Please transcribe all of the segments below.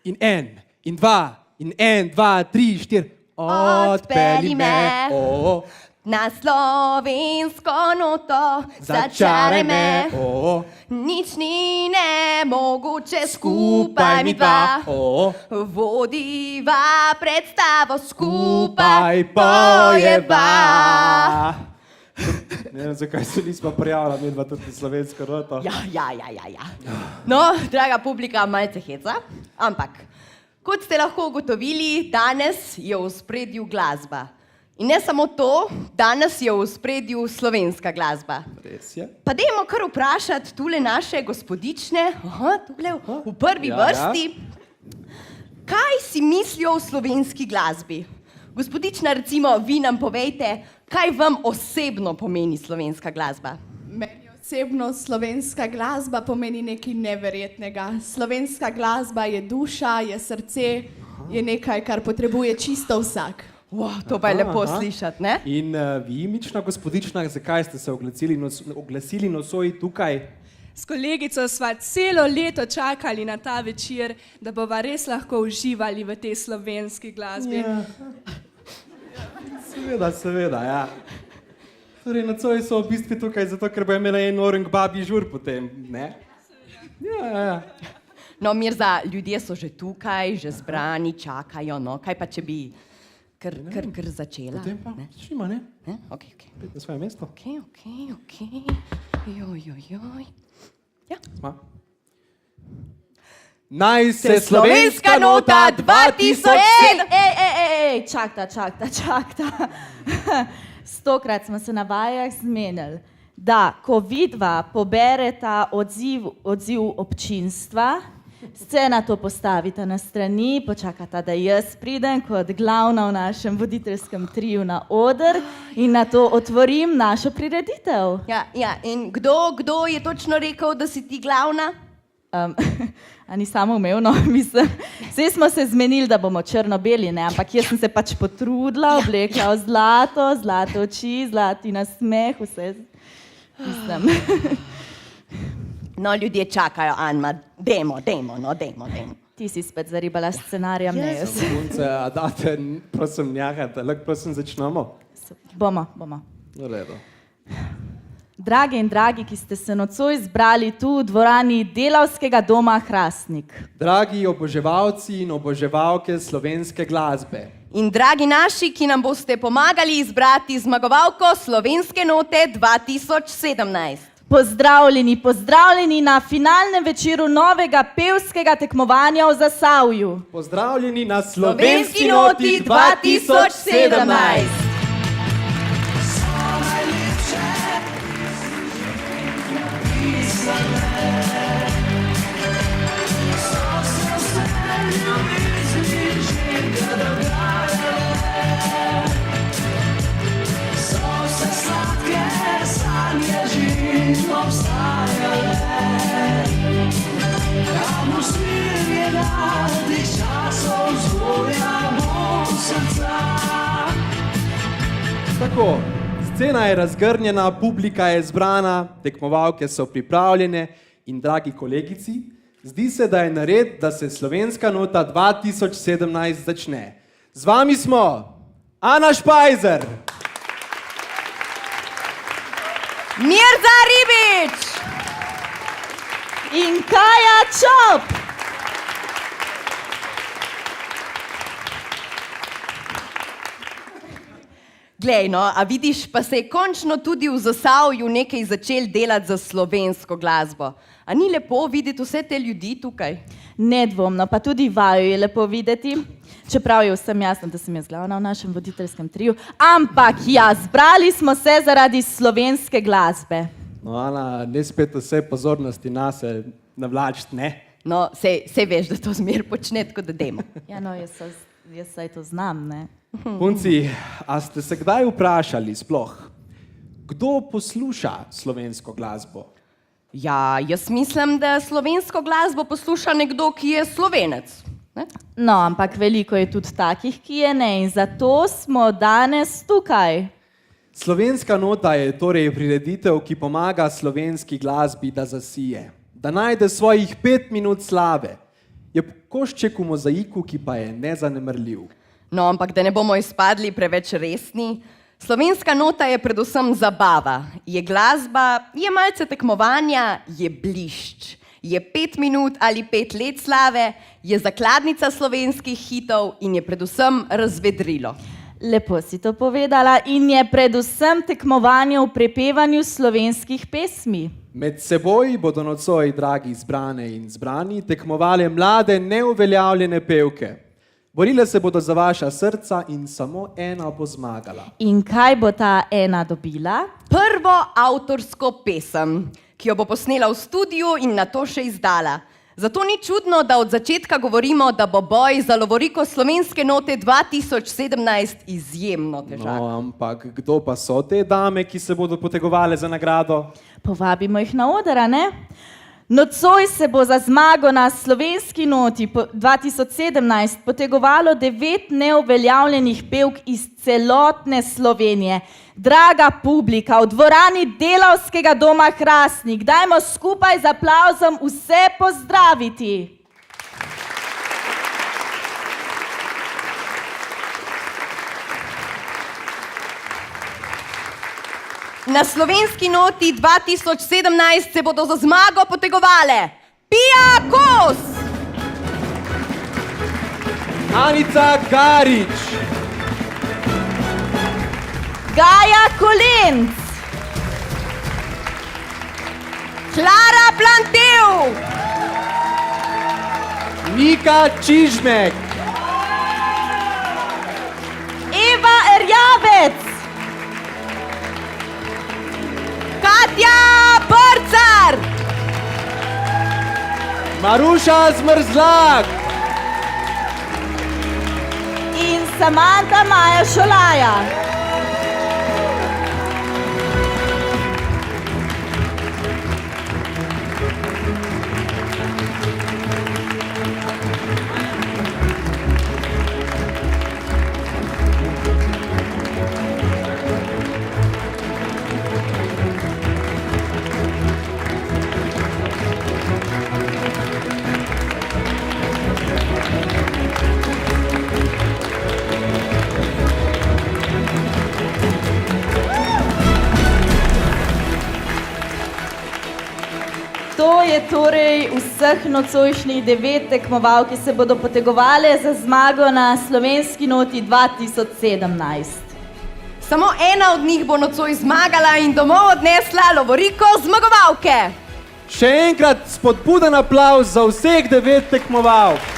in en, in dva, in en, dva, tri, štiri. Odpelji me na slovensko noto, začaraj me. Nič ni nemogoče, skupaj mi dva. Vodiva predstavo, skupaj pojeva. Ne vem, zakaj se nismo prijavila, mi dva tudi slovensko noto. Ja. No, draga publika, malce heca, ampak kot ste lahko ugotovili, danes je v ospredju glasba. In ne samo to, danes je v ospredju slovenska glasba. Res je. Pa dajmo kar vprašati tule naše gospodične, tule v prvi vrsti, kaj si mislijo o slovenski glasbi? Gospodična, recimo, vi nam povejte, kaj vam osebno pomeni slovenska glasba? Meni osebno slovenska glasba pomeni nekaj neverjetnega. Slovenska glasba je duša, je srce, je nekaj, kar potrebuje čisto vsak. To pa je lepo slišati, ne? In vi, mična gospodična, zakaj ste se oglasili nocoj tukaj? S kolegico sva celo leto čakali na ta večer, da bova res lahko uživali v tej slovenski glasbi. Seveda, ja. Torej, nocoj so v bistvu tukaj zato, ker bo imela en orang babi žur potem, ne? Ja. No, Mirza, ljudje so že tukaj, že zbrani, čakajo, no, kaj pa če bi kar začela? Potem pa, šima, ne? Ok. Pet na svoje mesto. Ok. Joj. Ja. Sma. Naj se slovenska nota 2007... Ej, čakta. 100-krat smo se na vajah zmenili, da ko vidva pobereta odziv občinstva, scena to postavita na strani, počakata, da jaz pridem kot glavna v našem voditeljskem triju na oder in na to otvorim našo prireditev. Ja, in kdo je točno rekel, da si ti glavna? A ni samoumevno, mislim. Vsi smo se zmenili, da bomo črno-beli, ne, ampak jaz sem se pač potrudila, oblekla v zlate oči, zlati nasmeh, vse, mislim. No, ljudje čakajo, Anma, dajmo. Ti si spet zaribala scenarija, ne jaz. Punce, a date, prosim, njahajte, lahko prosim začnemo? Bomo. V redu. Drage in dragi, ki ste se nocoj zbrali tu v dvorani Delavskega doma Hrastnik. Dragi oboževalci in oboževalke slovenske glasbe. In dragi naši, ki nam boste pomagali izbrati zmagovalko slovenske note 2017. Pozdravljeni na finalnem večeru novega pevskega tekmovanja v Zasavju. Pozdravljeni na slovenski noti 2017. Tako, scena je razgrnjena, publika je zbrana, tekmovalke so pripravljene in dragi kolegici, zdi se, da je nared, da se slovenska nota 2017 začne. Z vami smo Ana Špajzer, Mirza Ribič in Kaja Čop. Glej, no, a vidiš, pa se je končno tudi v Zasavju nekaj začel delati za slovensko glasbo. A ni lepo videti vse te ljudi tukaj? Nedvomno, pa tudi vaju je lepo videti, čeprav je vsem jasno, da sem jaz glavna v našem voditeljskem triju, ampak ja, zbrali smo se zaradi slovenske glasbe. No, Ana, ne spet vse pozornosti nase navlačiti, ne? No, sej veš, da to zmer počne, tako da dajmo. Ja, no, jaz saj to znam, ne? Punci, a ste se kdaj vprašali sploh, kdo posluša slovensko glasbo? Ja, jaz mislim, da slovensko glasbo posluša nekdo, ki je Slovenec. Ne? No, ampak veliko je tudi takih, ki je ne, in zato smo danes tukaj. Slovenska nota je torej prireditev, ki pomaga slovenski glasbi, da zasije, da najde svojih 5 minut slave. Je košček v mozaiku, ki pa je nezanemrljiv. No, ampak da ne bomo izpadli preveč resni, slovenska nota je predvsem zabava, je glasba, je malce tekmovanja, je blišč, je 5 minut ali 5 let slave, je zakladnica slovenskih hitov in je predvsem razvedrilo. Lepo si to povedala in je predvsem tekmovanje v prepevanju slovenskih pesmi. Med seboj bodo nocoj, dragi zbrane in zbrani, tekmovale mlade, neuveljavljene pevke. Borile se bodo za vaša srca in samo ena bo zmagala. In kaj bo ta ena dobila? Prvo avtorsko pesem, ki jo bo posnela v studiu in nato še izdala. Zato ni čudno, da od začetka govorimo, da bo boj za lovoriko slovenske note 2017 izjemno težak. No, ampak kdo pa so te dame, ki se bodo potegovale za nagrado? Povabimo jih na oder, a ne? Nocoj se bo za zmago na slovenski noti 2017 potegovalo 9 neuveljavljenih pevk iz celotne Slovenije. Draga publika, v dvorani Delavskega doma Hrastnik, dajmo skupaj z aplavzom vse pozdraviti. Na slovenski noti 2017 se bodo za zmago potegovale Pia Kos, Anica Garič, Gaja Kolenc, Klara Plantev, Nika Čižmek, Eva Erjavec, Katja Brcar, Maruša Zmrzlak, in Samanta Maja Šolaja. To je torej vseh nocojšnjih 9 tekmovalk, ki se bodo potegovale za zmago na slovenski noti 2017. Samo ena od njih bo nocoj zmagala in domov odnesla lovoriko zmagovalke. Še enkrat spodbuden aplavz za vseh 9 tekmovalk.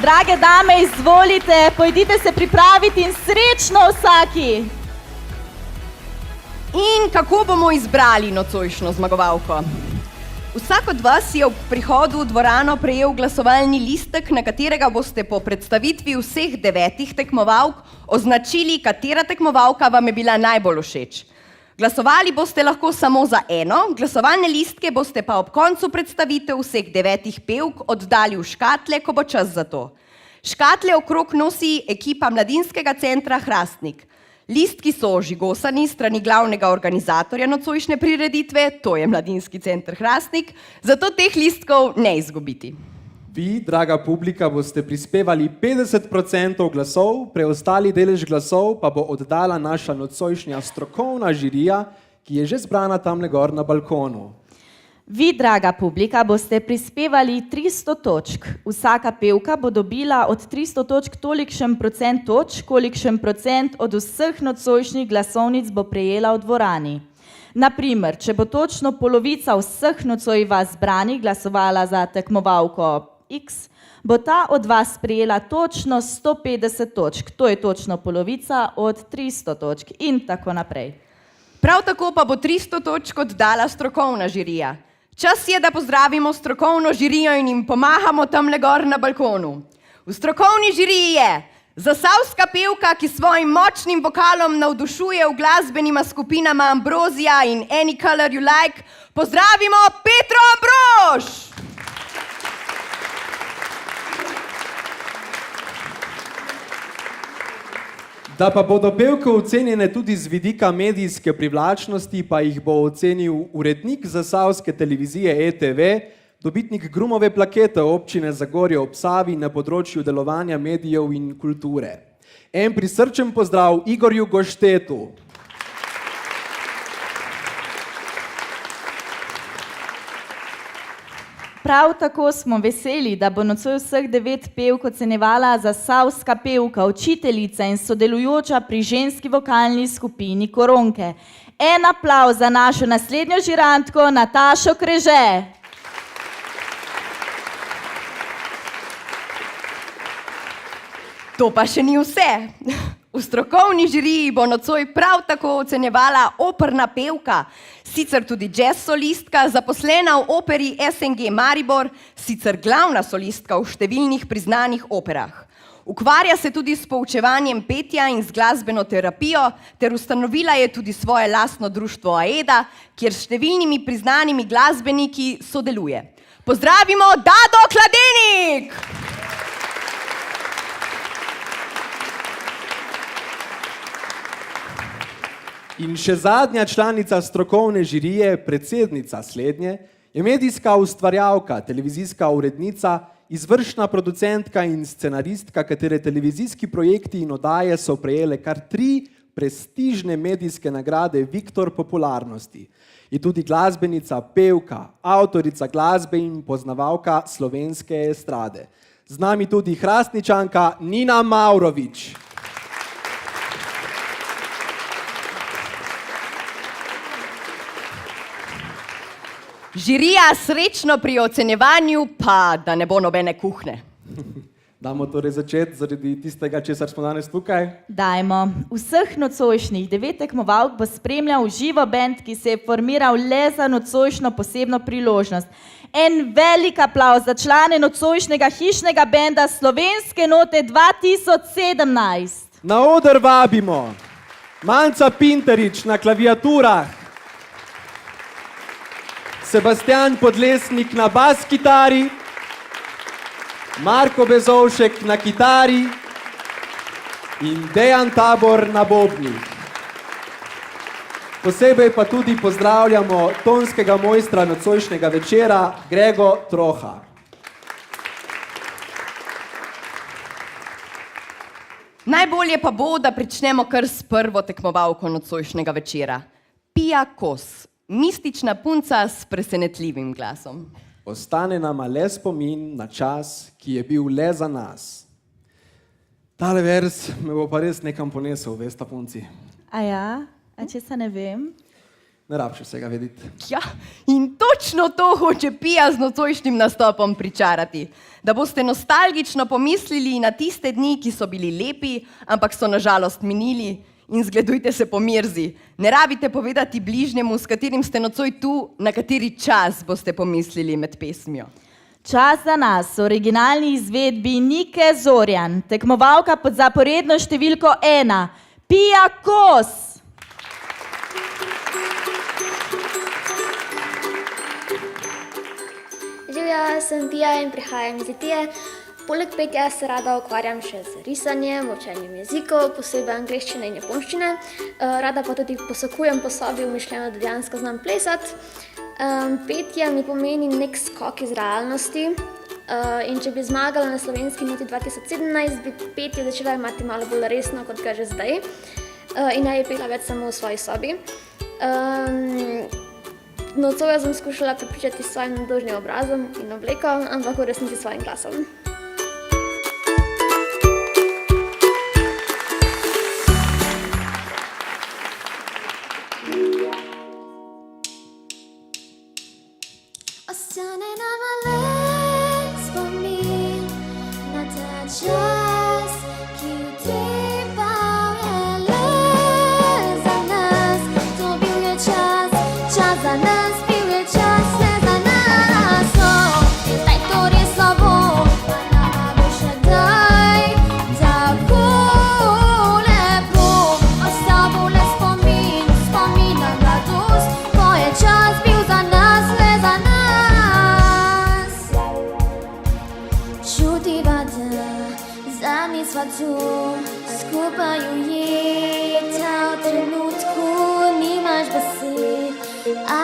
Drage dame, izvolite, pojdite se pripraviti in srečno vsaki. In kako bomo izbrali nocojšnjo zmagovalko? Vsak od vas je ob prihodu v dvorano prejel glasovalni listek, na katerega boste po predstavitvi vseh 9 tekmovalk označili, katera tekmovalka vam je bila najbolj všeč. Glasovali boste lahko samo za eno, glasovalne listke boste pa ob koncu predstavitev vseh 9 pevk oddali v škatle, ko bo čas za to. Škatle okrog nosi ekipa Mladinskega centra Hrastnik. Listki so žigosani strani glavnega organizatorja nocojšnje prireditve, to je Mladinski center Hrastnik, zato teh listkov ne izgubiti. Vi, draga publika, boste prispevali 50% glasov, preostali delež glasov pa bo oddala naša nocojšnja strokovna žirija, ki je že zbrana tamle gor na balkonu. Vi, draga publika, boste prispevali 300 točk. Vsaka pevka bo dobila od 300 točk tolikšen procent točk, kolikšen procent od vseh nocojšnjih glasovnic bo prejela v dvorani. Naprimer, če bo točno polovica vseh nocoj vas zbranih glasovala za tekmovalko X, bo ta od vas prejela točno 150 točk, to je točno polovica od 300 točk in tako naprej. Prav tako pa bo 300 točk oddala strokovna žirija. Čas je, da pozdravimo strokovno žirijo in jim pomahamo tamle gor na balkonu. V strokovni žiriji je zasavska pevka, ki svojim močnim vokalom navdušuje v glasbenima skupinama Ambrozija in Any Color You Like. Pozdravimo Petro Ambrož! Da pa bodo pevke ocenjene tudi z vidika medijske privlačnosti, pa jih bo ocenil urednik zasavske televizije ETV, dobitnik Grumove plakete občine Zagorje ob Savi na področju delovanja medijev in kulture. En prisrčen pozdrav Igorju Goštetu. Prav tako smo veseli, da bo nocoj vseh 9 pevk ocenjevala zasavska pevka, učiteljica in sodelujoča pri ženski vokalni skupini Koronke. En aplavz za našo naslednjo žirantko Natašo Kreže. To pa še ni vse. V strokovni žiriji bo nocoj prav tako ocenjevala operna pevka, sicer tudi jazz solistka, zaposlena v operi SNG Maribor, sicer glavna solistka v številnih priznanih operah. Ukvarja se tudi s poučevanjem petja in z glasbeno terapijo, ter ustanovila je tudi svoje lastno društvo AEDA, kjer s številnimi priznanimi glasbeniki sodeluje. Pozdravimo Dado Kladenik! In še zadnja članica strokovne žirije, predsednica slednje, je medijska ustvarjalka, televizijska urednica, izvršna producentka in scenaristka, katere televizijski projekti in oddaje so prejele kar 3 prestižne medijske nagrade Viktor popularnosti. Je tudi glasbenica, pevka, avtorica glasbe in poznavalka slovenske estrade. Z nami tudi Hrastničanka Nina Mavrovič. Žirija srečno pri ocenjevanju, pa da ne bo nobene kuhne. Damo torej začeti zaradi tistega, česar smo danes tukaj. Dajmo. Vseh nocojšnjih 9 tekmovalk bo spremljal živo bend, ki se je formiral le za nocojšnjo posebno priložnost. En velik aplavz za člane nocojšnjega hišnega benda Slovenske note 2017. Na oder vabimo Manca Pinterič na klaviaturah, Sebastian Podlesnik na bas kitari, Marko Bezovšek na kitari in Dejan Tabor na bobnih. Posebej pa tudi pozdravljamo tonskega mojstra nocojšnjega večera Grego Troha. Najbolje pa bo, da pričnemo kar s prvo tekmovalko nocojšnjega večera. Pia Kos. Mistična punca s presenetljivim glasom. Ostane nama le spomin na čas, ki je bil le za nas. Tale vers me bo pa res nekam ponesel, vesta punci. A ja? A če se ne vem? Ne rabš vsega vedeti. Ja, in točno to hoče Pia z nocojšnjim nastopom pričarati. Da boste nostalgično pomislili na tiste dni, ki so bili lepi, ampak so nažalost minili. In zgledujte se po mirzi. Ne rabite povedati bližnjemu, s katerim ste nocoj tu, na kateri čas boste pomislili med pesmijo. Čas za nas, originalni izvedbi Nike Zorjan, tekmovalka pod zaporedno številko 1, Pia Kos. Živja, sem Pia in prihajam iz Litije. Poleg petja se rada ukvarjam še z risanjem, učenjem jezikov, posebej angleščine in japonščine. Rada pa tudi posakujem po sobi, umišljeno, da dejansko znam plesati. Petje mi pomeni nek skok iz realnosti. In če bi zmagala na Slovenski noti 2017, bi petje začela imati malo bolj resno, kot ga že zdaj. In ne bi pela več samo v svoji sobi. Nocoj sem skušala prepričati s svojim nedolžnim obrazom in obleko, ampak v resnici s svojim glasom. Ostane nama le spomin na ta čas, ki utepal je le za nas. To bil je čas za nas, bil je čas le za nas. Zdaj to res slabo,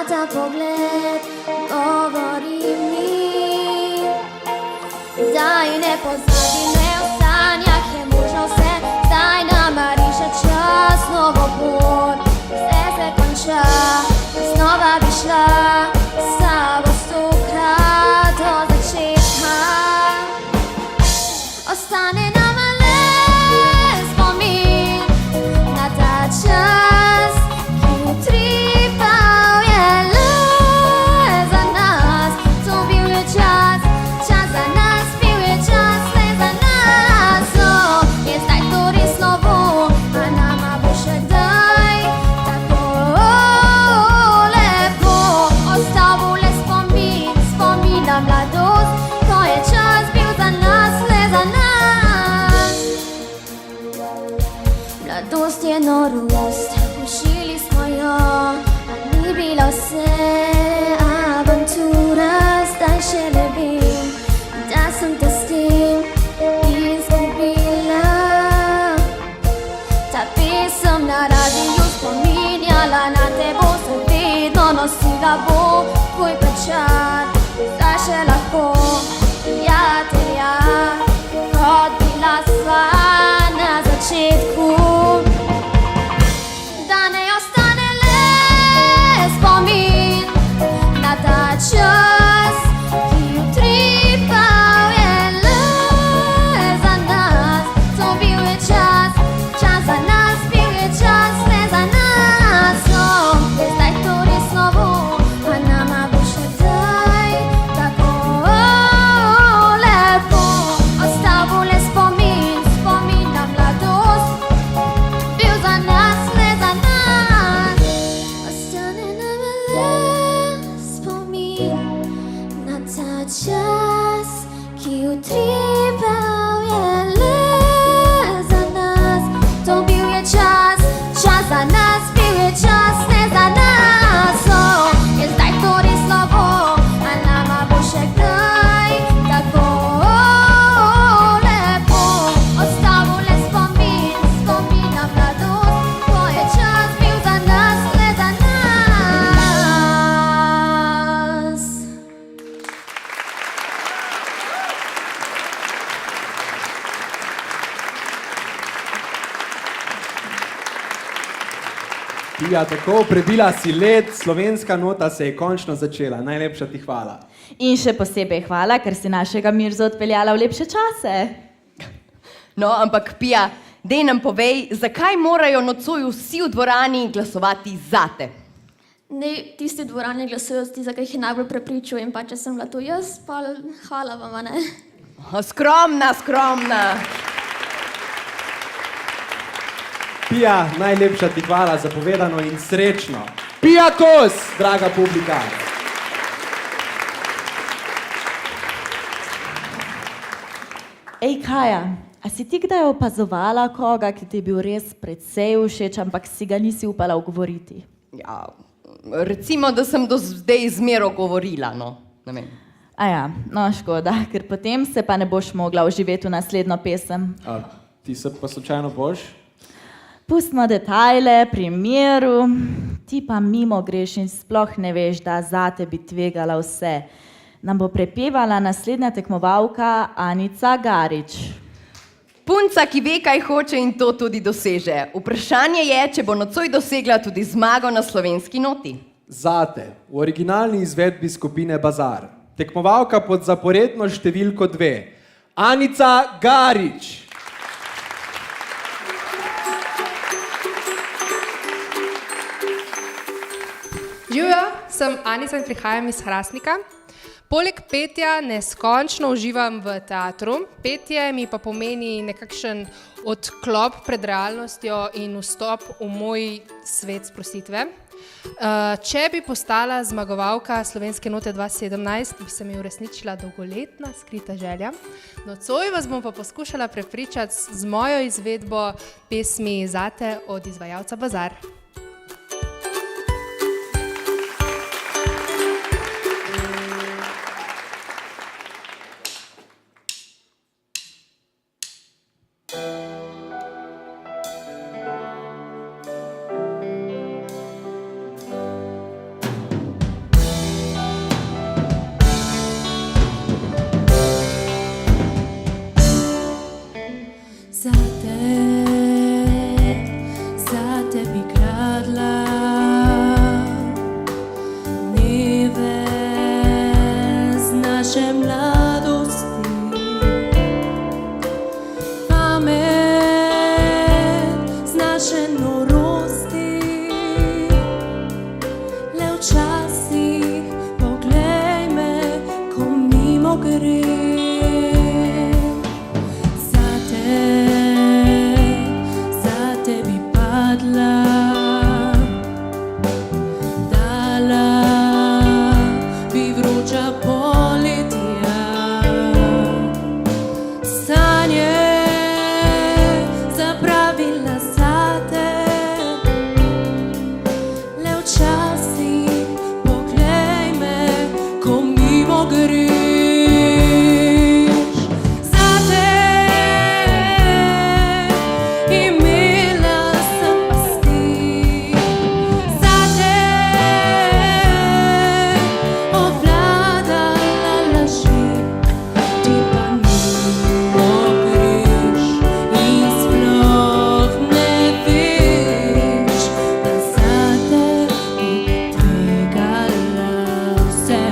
ta pogled govori mi, daj ne pozabi me v sanjah, je možno vse, zdaj nama riše čas, novo pot, vse se konča, znova bi šla, s sabo stokrat do začetka, ostane nama le spomin na ta čas, ki utripal je le za nas, to bil je čas, čas za nas, bil je čas le za nas, je zdaj to res novo, a nama bo še kdaj tako lepo, ostal bo le spomin, spomin na mladost, ko je čas bil za nas, le za nas. Mladost je norost, užili smo jo, a ni bila vse avantura, zdaj še ne vem, da sem te s tem izgubila. Ta pesem na radiju spominjala na te, bo se vedno nosila, bo tvoj pečat, zdaj še lahko prijatelja, kot bila sva na začetku. Da ne ostane le spomin na ta čas, ki utripal je le za nas, to bil je čas, čas za nas, bil je čas le za nas, je zdaj to res novo, a nama bo še kdaj tako lepo, ostal bo le spomin, spomin na mladost, bil za nas, le za nas, ostane nama le spomin na ta čas, ki utripal je le za nas, to bil je čas, čas za nas, bil je čas le za nas, je zdaj to res novo, a nama bo še kdaj tako lepo, ostal bo le spomin, spomin na mladost, ko je čas bil za nas, le za nas. Pija, tako, prebila si led, slovenska nota se je končno začela. Najlepša ti hvala. In še posebej hvala, ker si našega Mirzo odpeljala v lepše čase. No, ampak Pija, dej nam povej, zakaj morajo nocoj vsi v dvorani glasovati zate? Ne, tisti v dvorani glasujejo za tistega, ki jih najbolj prepričujem, in pa če sem bila to jaz, pa hvala vam, a ne. Skromna, skromna. Pija, najlepša ti hvala za povedano in srečno. Pija Kos, draga publika. Ej, Kaja, a si ti kdaj opazovala koga, ki ti je bil res precej všeč, ampak si ga nisi upala ugovoriti? Ja, recimo, da sem do zdaj zmero govorila, no. Ne vem. Aja, no škoda, ker potem se pa ne boš mogla vživeti v naslednjo pesem. A, ti se pa slučajno boš? Pustimo detajle pri miru, ti pa mimo greš in sploh ne veš, da zate bi tvegala vse. Nam bo prepevala naslednja tekmovalka Anica Garič. Punca, ki ve, kaj hoče in to tudi doseže. Vprašanje je, če bo nocoj dosegla tudi zmago na slovenski noti. Zate, v originalni izvedbi skupine Bazar. Tekmovalka pod zaporedno številko 2. Anica Garič. Živijo, sem Anica in prihajam iz Hrastnika. Poleg petja neskončno uživam v teatru. Petje mi pa pomeni nekakšen odklop pred realnostjo in vstop v moj svet sprostitve. Če bi postala zmagovalka slovenske note 2017, bi se mi uresničila dolgoletna skrita želja. Nocoj vas bom pa poskušala prepričati z mojo izvedbo pesmi Zate od izvajalca Bazar. padla, dneve z naše mladosti, pamet z naše norosti, le včasih poglej me, ko mimo gre. Zate bi padla, dala bi vroča poletja, sanje zapravila zate, le včasih poglej me, ko mimo greš. Zate imela sem pasti, zate obvladala laži, ti pa mimo greš in sploh ne veš, da zate bi tvegala vse.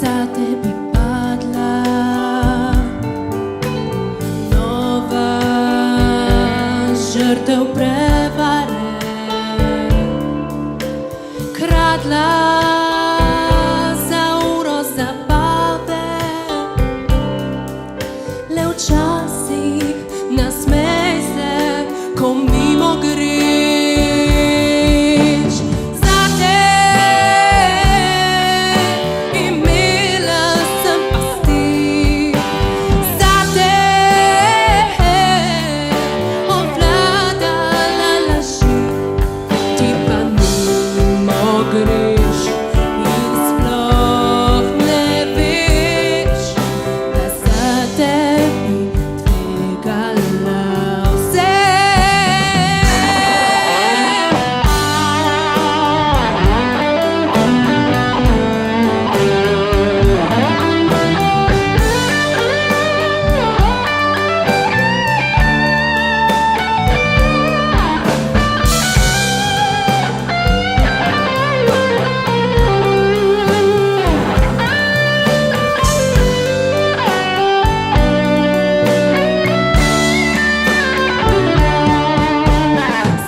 Zate bi padla, nova žrtev prevare, kradla za uro zabave, le včasih nasmej se, ko mimo greš. Zate imela sem pasti, zate obvladala laži, ti pa mimo greš in sploh ne veš, da zate bi tvegala vse.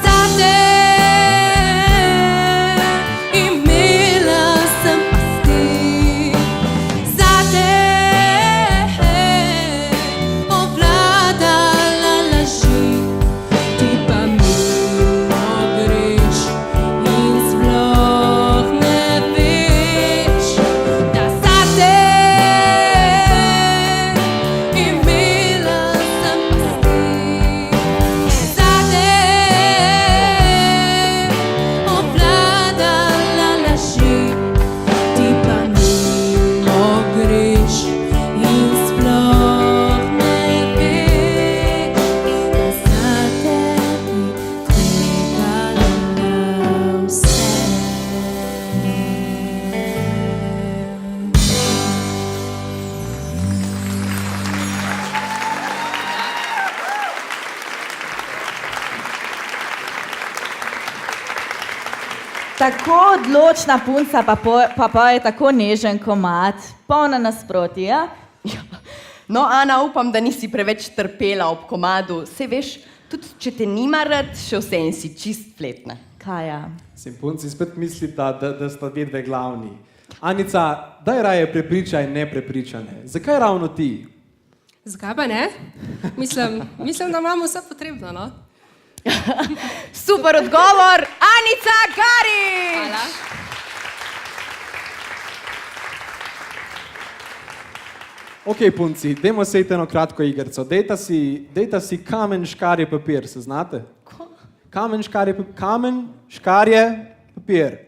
Zate imela sem pasti, zate obvladala laži, ti pa mimo greš in sploh ne veš, da zate imela sem pasti, zate obvladala laži, ti pa mimo greš in sploh ne veš, da zate bi tvegala vse. Tako odločna punca pa poje tako nežen komad, polna nasproti, ja? No, Ana, upam, da nisi preveč trpela ob komadu. Saj veš, tudi če te nima rad, še vseeno si čist fletna. Kaja. Sem punci spet mislita, da sta dve glavni. Anica, daj raje prepričaj neprepričane. Zakaj ravno ti? Zakaj pa ne? Mislim, da imamo vse potrebno, no? Super odgovor, Anica Garič! Hvala. Ok, punci, dajmo se iti eno kratko igrico. Dejta si kamen, škarje, papir, se znate? Kamen, škarje, papir.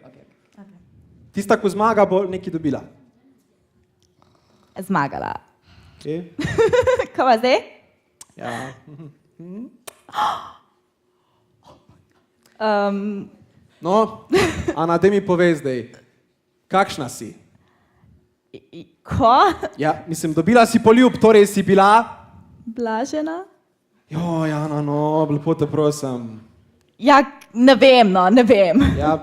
Tista, ko zmaga, bo nekaj dobila. Zmagala. Okay. Kaj pa zdaj? Ja. No, Ana, te mi povej zdaj, kakšna si? Ko? Ja, mislim, dobila si poljub, torej si bila? Blažena? Jo, Jana, no, lepo te prosim. Ja, ne vem, no, ne vem. Ja,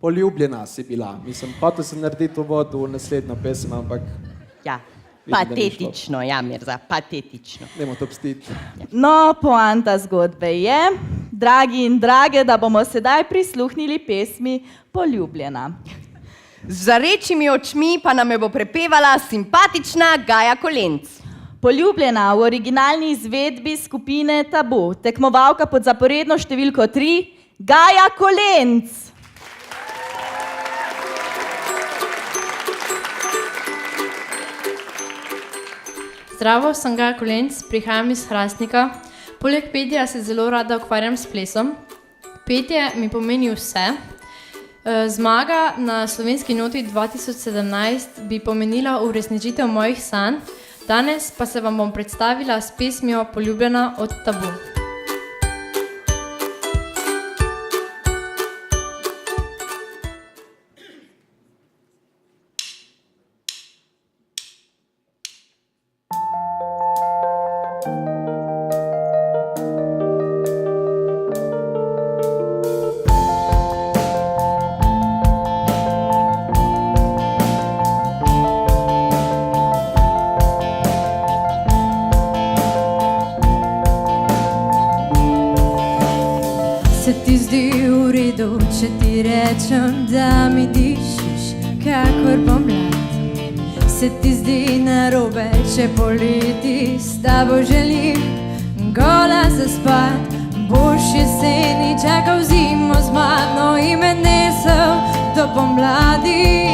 poljubljena si bila. Mislim, hotel sem narediti uvod v naslednjo pesem, ampak Ja, Vidim, da ni patetično, ja, Mirza, patetično. nemo to pstiti. No, poanta zgodbe je, dragi in drage, da bomo sedaj prisluhnili pesmi Poljubljena. Z žarečimi očmi pa nam jo bo prepevala simpatična Gaja Kolenc. Poljubljena v originalni izvedbi skupine Tabu, tekmovalka pod zaporedno številko 3, Gaja Kolenc. Zdravo, sem Gaja Kolenc, prihajam iz Hrastnika. Poleg petja se zelo rada ukvarjam s plesom. Petje mi pomeni vse. Zmaga na slovenski noti 2017 bi pomenila uresničitev mojih sanj, danes pa se vam bom predstavila s pesmijo Poljubljena od Tabu. Se ti zdi v redu, če ti rečem, da mi dišiš, kakor pomlad? Se ti zdi narobe, če poleti s tabo želim gola zaspat? Boš jeseni čakal zimo z mano in me nesel do pomladi.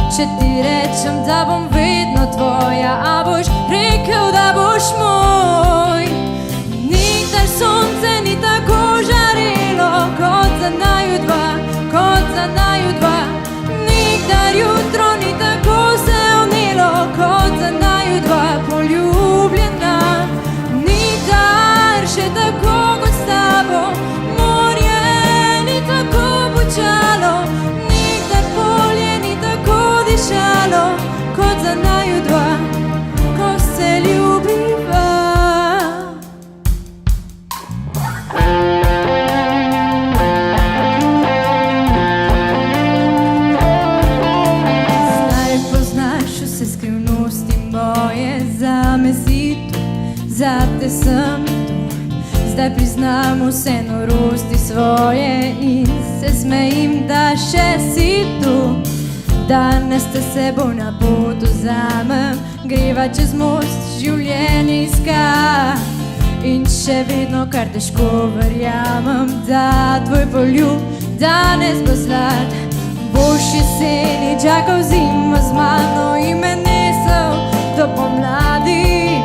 Če ti rečem, da bom vedno tvoja, a boš rekel, da boš moj. Nikdar sonce ni tako žarelo kot za naju dva, kot za naju dva. Nikdar jutro ni tako se vnelo kot za naju dva, poljubljena. Nikdar še tako kot s tabo, morje ni tako bučalo. Nikdar polje ni tako dišalo kot za naju dva, ko se ljubiva. Zame si tu, zate sem tu. Zdaj priznam vse norosti svoje in se smejim, da še si tu. Danes te seboj na pot vzamem, greva čez most življenje iska. In še vedno kar težko verjamem, da tvoj poljub danes bo slad. Boš jeseni čakal zimo z mano in me nesel do pomladi.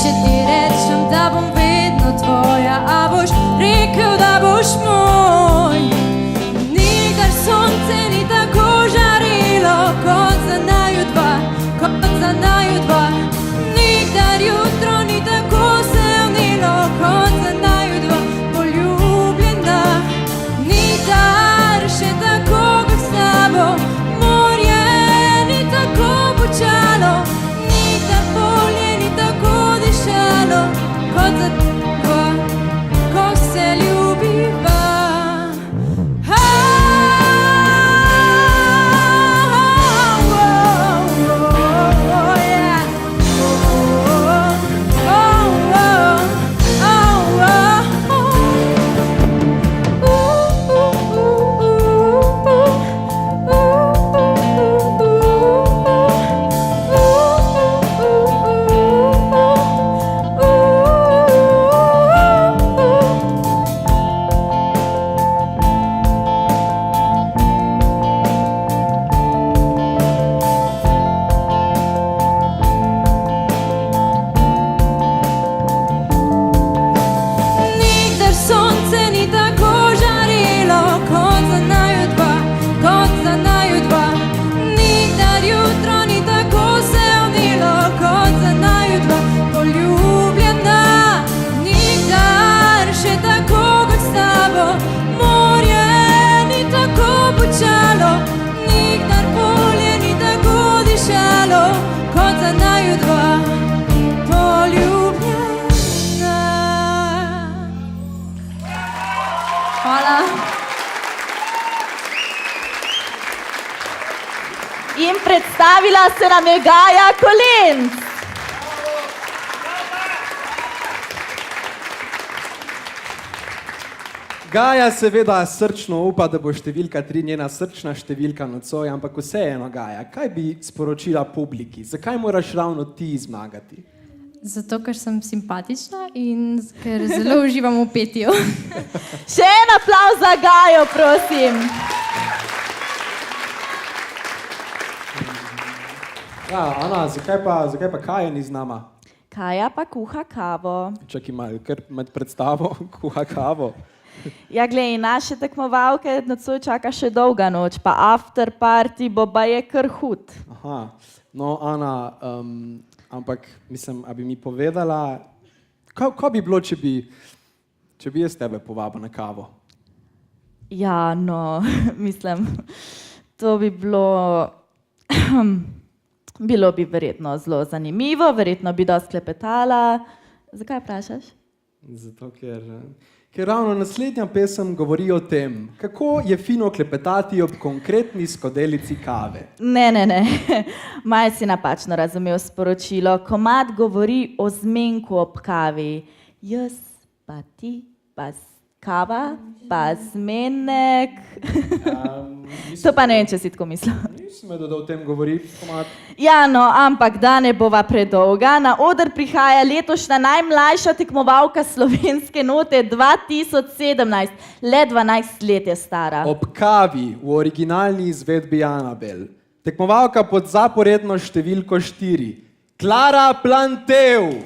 Če ti rečem, da bom vedno tvoja, a boš rekel, da boš moj. Nikdar sonce ni tako žarelo kot za naju dva, kot za naju dva. Nikdar jutro ni tako se vnelo kot za naju dva, poljubljena. Nikdar še tako kot s tabo, morje ni tako bučalo. Nikdar polje ni tako dišalo kot za dva, ko se ljubiva. Predstavila se nam je Gaja Kolenc. Gaja seveda srčno upa, da bo številka 3 njena srčna številka nocoj, ampak vseeno, Gaja, kaj bi sporočila publiki? Zakaj moraš ravno ti zmagati? Zato, ker sem simpatična in ker zelo uživam v petju. Še en aplavz za Gajo, prosim. Ja, Ana, zakaj pa Kaja ni z nama? Kaja pa kuha kavo. Čakaj malo, ker med predstavo kuha kavo. Ja, glej, naše tekmovalke nocoj čaka še dolga noč, pa after party bo baje kar hud. Aha, no Ana, ampak mislim, a bi mi povedala, kaj bi bilo, če bi jaz tebe povabil na kavo? Ja, no, mislim, to bi bilo, bilo bi verjetno zelo zanimivo, verjetno bi dosti klepetala. Zakaj vprašaš? Zato, ker ravno naslednja pesem govori o tem, kako je fino klepetati ob konkretni skodelici kave. Ne, Maj si napačno razumel sporočilo. Komad govori o zmenku ob kavi. Jaz, pa ti, pa kava, pa zmenek. To pa ne vem, če si tako mislil. Nisem vedel, da o tem govori komad. Ja, no, ampak da ne bova predolga. Na oder prihaja letošnja najmlajša tekmovalka slovenske note 2017. Le 12 let je stara. Ob kavi v originalni izvedbi Anabel. Tekmovalka pod zaporedno številko 4. Klara Plantev.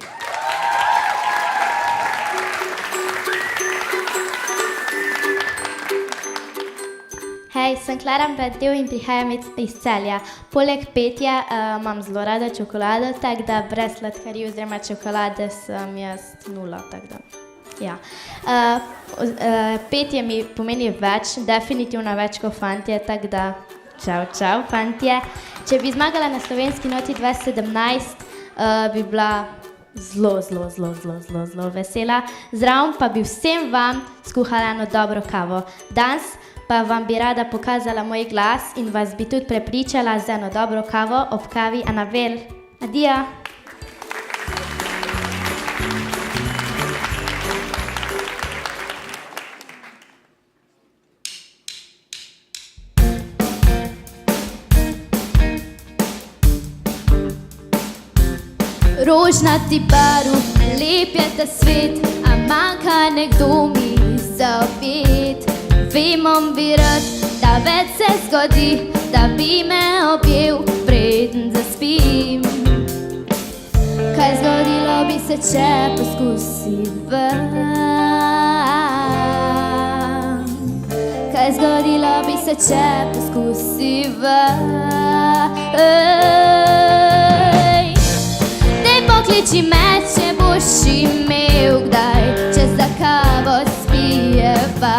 Hej, sem Klara Plantev in prihajam iz Celja. Poleg petja imam zelo rada čokolado, tako da brez sladkarij oziroma čokolade sem jaz 0. Ja. Petje mi pomeni več, definitivno več kot fantje, tako da čau, fantje. Če bi zmagala na slovenski noti 2017, bi bila zelo vesela. Zraven pa bi vsem vam skuhala eno dobro kavo. Danes pa vam bi rada pokazala moj glas in vas bi tudi prepričala z eno dobro kavo ob kavi Anabel. Adijo! Rožnati baru, lep je ta svet, a manjka nekdo mi zapet. Vem, bi rad, da več se zgodi, da bi me objel, preden zaspim. Kaj zgodilo bi se, če poskusiva? Kaj zgodilo bi se, če poskusiva? Dej pokliči me, če boš imel kdaj, če za kavo spijeva.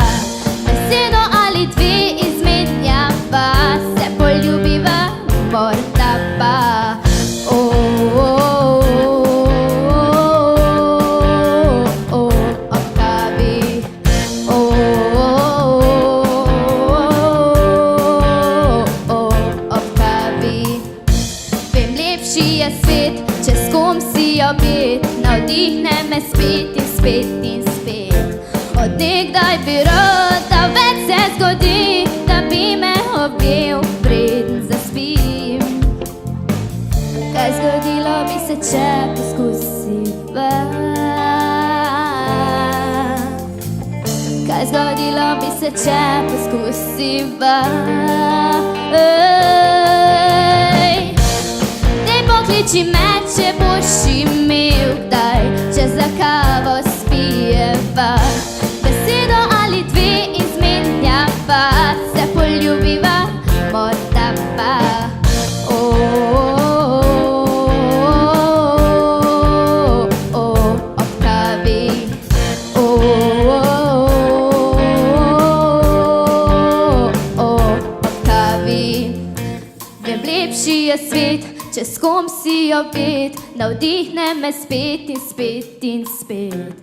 Besedo ali dve izmenjava, se poljubiva, morda pa. Ob kavi. Ob kavi. Vem, lepši je svet, če s kom si obet, navdihne me spet in spet in spet. Od nekdaj bi rad, da več se zgodi, da bi me objel, preden zaspim. Kaj zgodilo bi se, če poskusiva? Kaj zgodilo bi se, če poskusiva? Dej pokliči me, če boš imel kdaj, če za kavo spijeva. Besedo ali dve izmenjava, se poljubiva, morda pa. Ob kavi. Ob kavi. Vem, lepši je svet, če s kom si obet, navdihne me spet in spet in spet.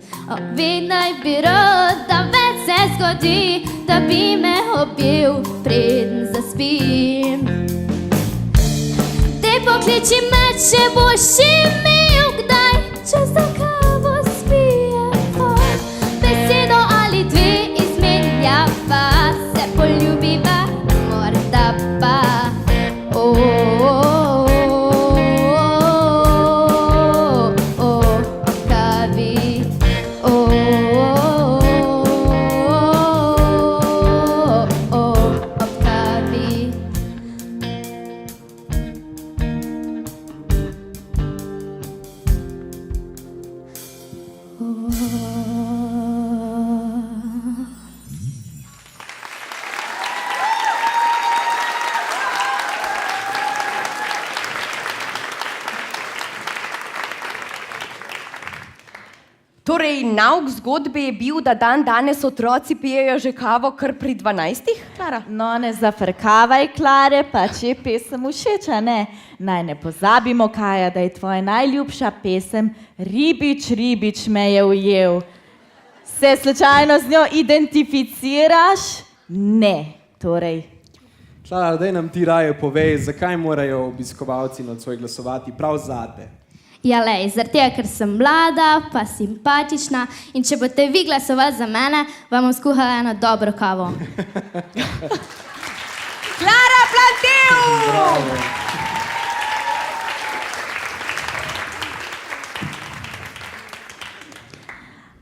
Vednaj bi rad, da več se zgodi, da bi me objel, preden zaspim. pokliči me, če boš imel kdaj čas za kavo spijemo. Besedo ali dve izmenjava, se poljubiva, morda pa. Torej, nauk zgodbe je bil, da dan danes otroci pijejo že kavo kar pri 12, Klara? No, ne zafrkavaj, Klare, pa če je pesem všeč, a ne? Naj ne pozabimo, Kaja, da je tvoja najljubša pesem Ribič, ribič me je ujel. Se slučajno z njo identificiraš? Ne, torej. Klara, daj nam ti raje povej, zakaj morajo obiskovalci nocoj glasovati prav zate? Ja, lej, zaradi tega, ker sem mlada, pa simpatična in če boste vi glasovali za mene, vam bom skuhala eno dobro kavo. Klara Plantel!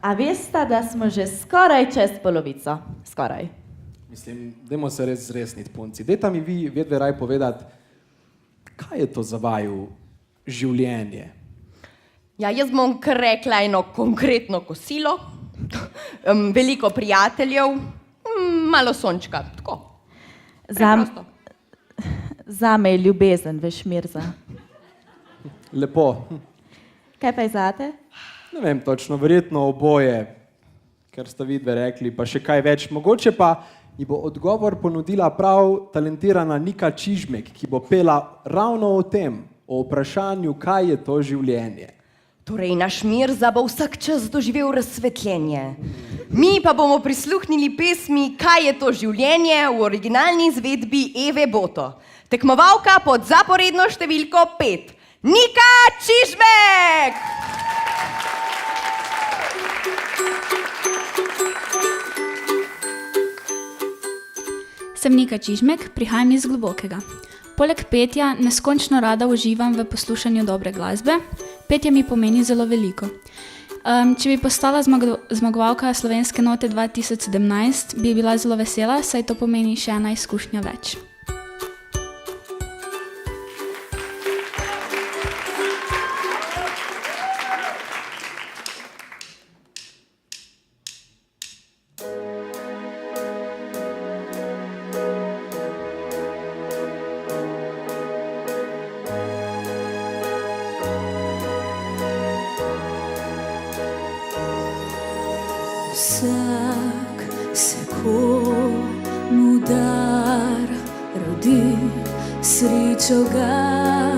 A veste, da smo že skoraj čez polovico? Skoraj. Mislim, dajmo se res zresniti, punci. Dajte mi vi vedve raj povedati, kaj je to za vaju življenje? Ja, jaz bom kar rekla eno konkretno kosilo, veliko prijateljev, malo sončka, tako. Preprosto. Zame je ljubezen, veš, Mirza. Lepo. Kaj pa je zate? Ne vem točno, verjetno oboje, ker sta vidve rekli, pa še kaj več. Mogoče pa ji bo odgovor ponudila prav talentirana Nika Čižmek, ki bo pela ravno o tem, o vprašanju, kaj je to življenje. Torej, naš Mirza bo vsak čas doživel razsvetljenje. Mi pa bomo prisluhnili pesmi Kaj je to življenje v originalni izvedbi Eve Boto. Tekmovalka pod zaporedno številko 5. Nika Čižmek! Sem Nika Čižmek, prihajam iz Globokega. Poleg petja neskončno rada uživam v poslušanju dobre glasbe. Petje mi pomeni zelo veliko. Če bi postala zmagovalka Slovenske note 2017, bi bila zelo vesela, saj to pomeni še ena izkušnja več. Vsak se komu dar rodi, srečo ga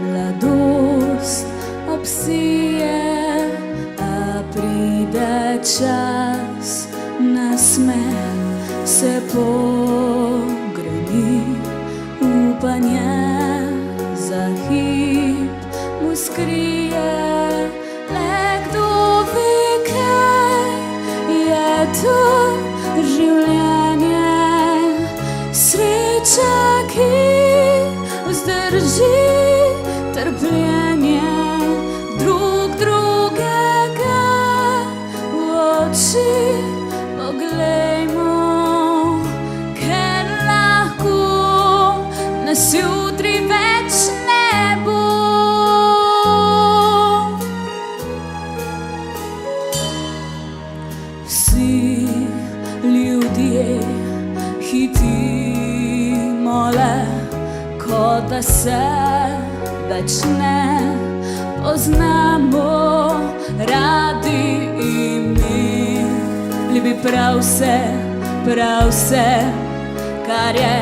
mladost obsije, a pride čas, nasmeh se pogreni, upanje za hip mu skrije, le kdo ve, to življenje, sreča, ki vzdrži trpljenje, drug drugega v oči poglejmo, ker lahko nas jutri več ne bo. Vsi ljudje hitimo le, kot da se več ne poznamo, radi imeli bi prav vse, kar je,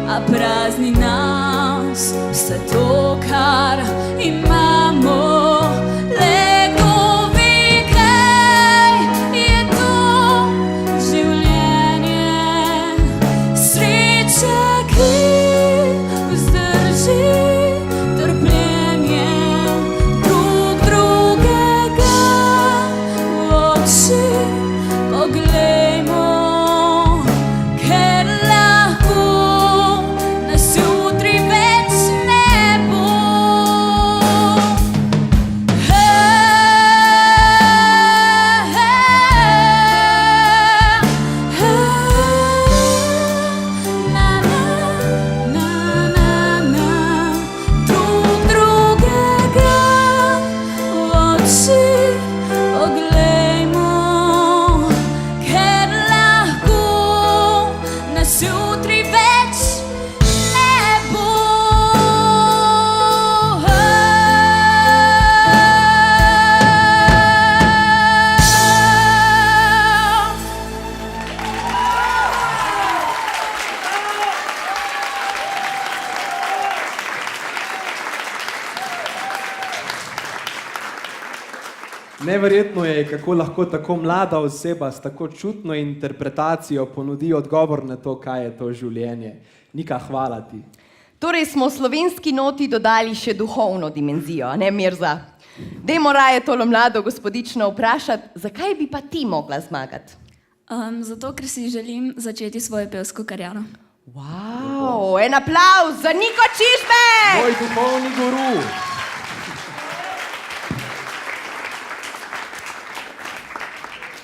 a prazni nas vse to, kar imamo. Trpljenje Neverjetno je, kako lahko tako mlada oseba s tako čutno interpretacijo ponudi odgovor na to, kaj je to življenje. Nika, hvala ti. Torej smo slovenski noti dodali še duhovno dimenzijo, a ne Mirza? Dajmo raje tolo mlado gospodično vprašati, zakaj bi pa ti mogla zmagati? Zato, ker si želim začeti svojo pevsko kariero. Wow, en aplavz za Niko Čižmek! Moj duhovni guru.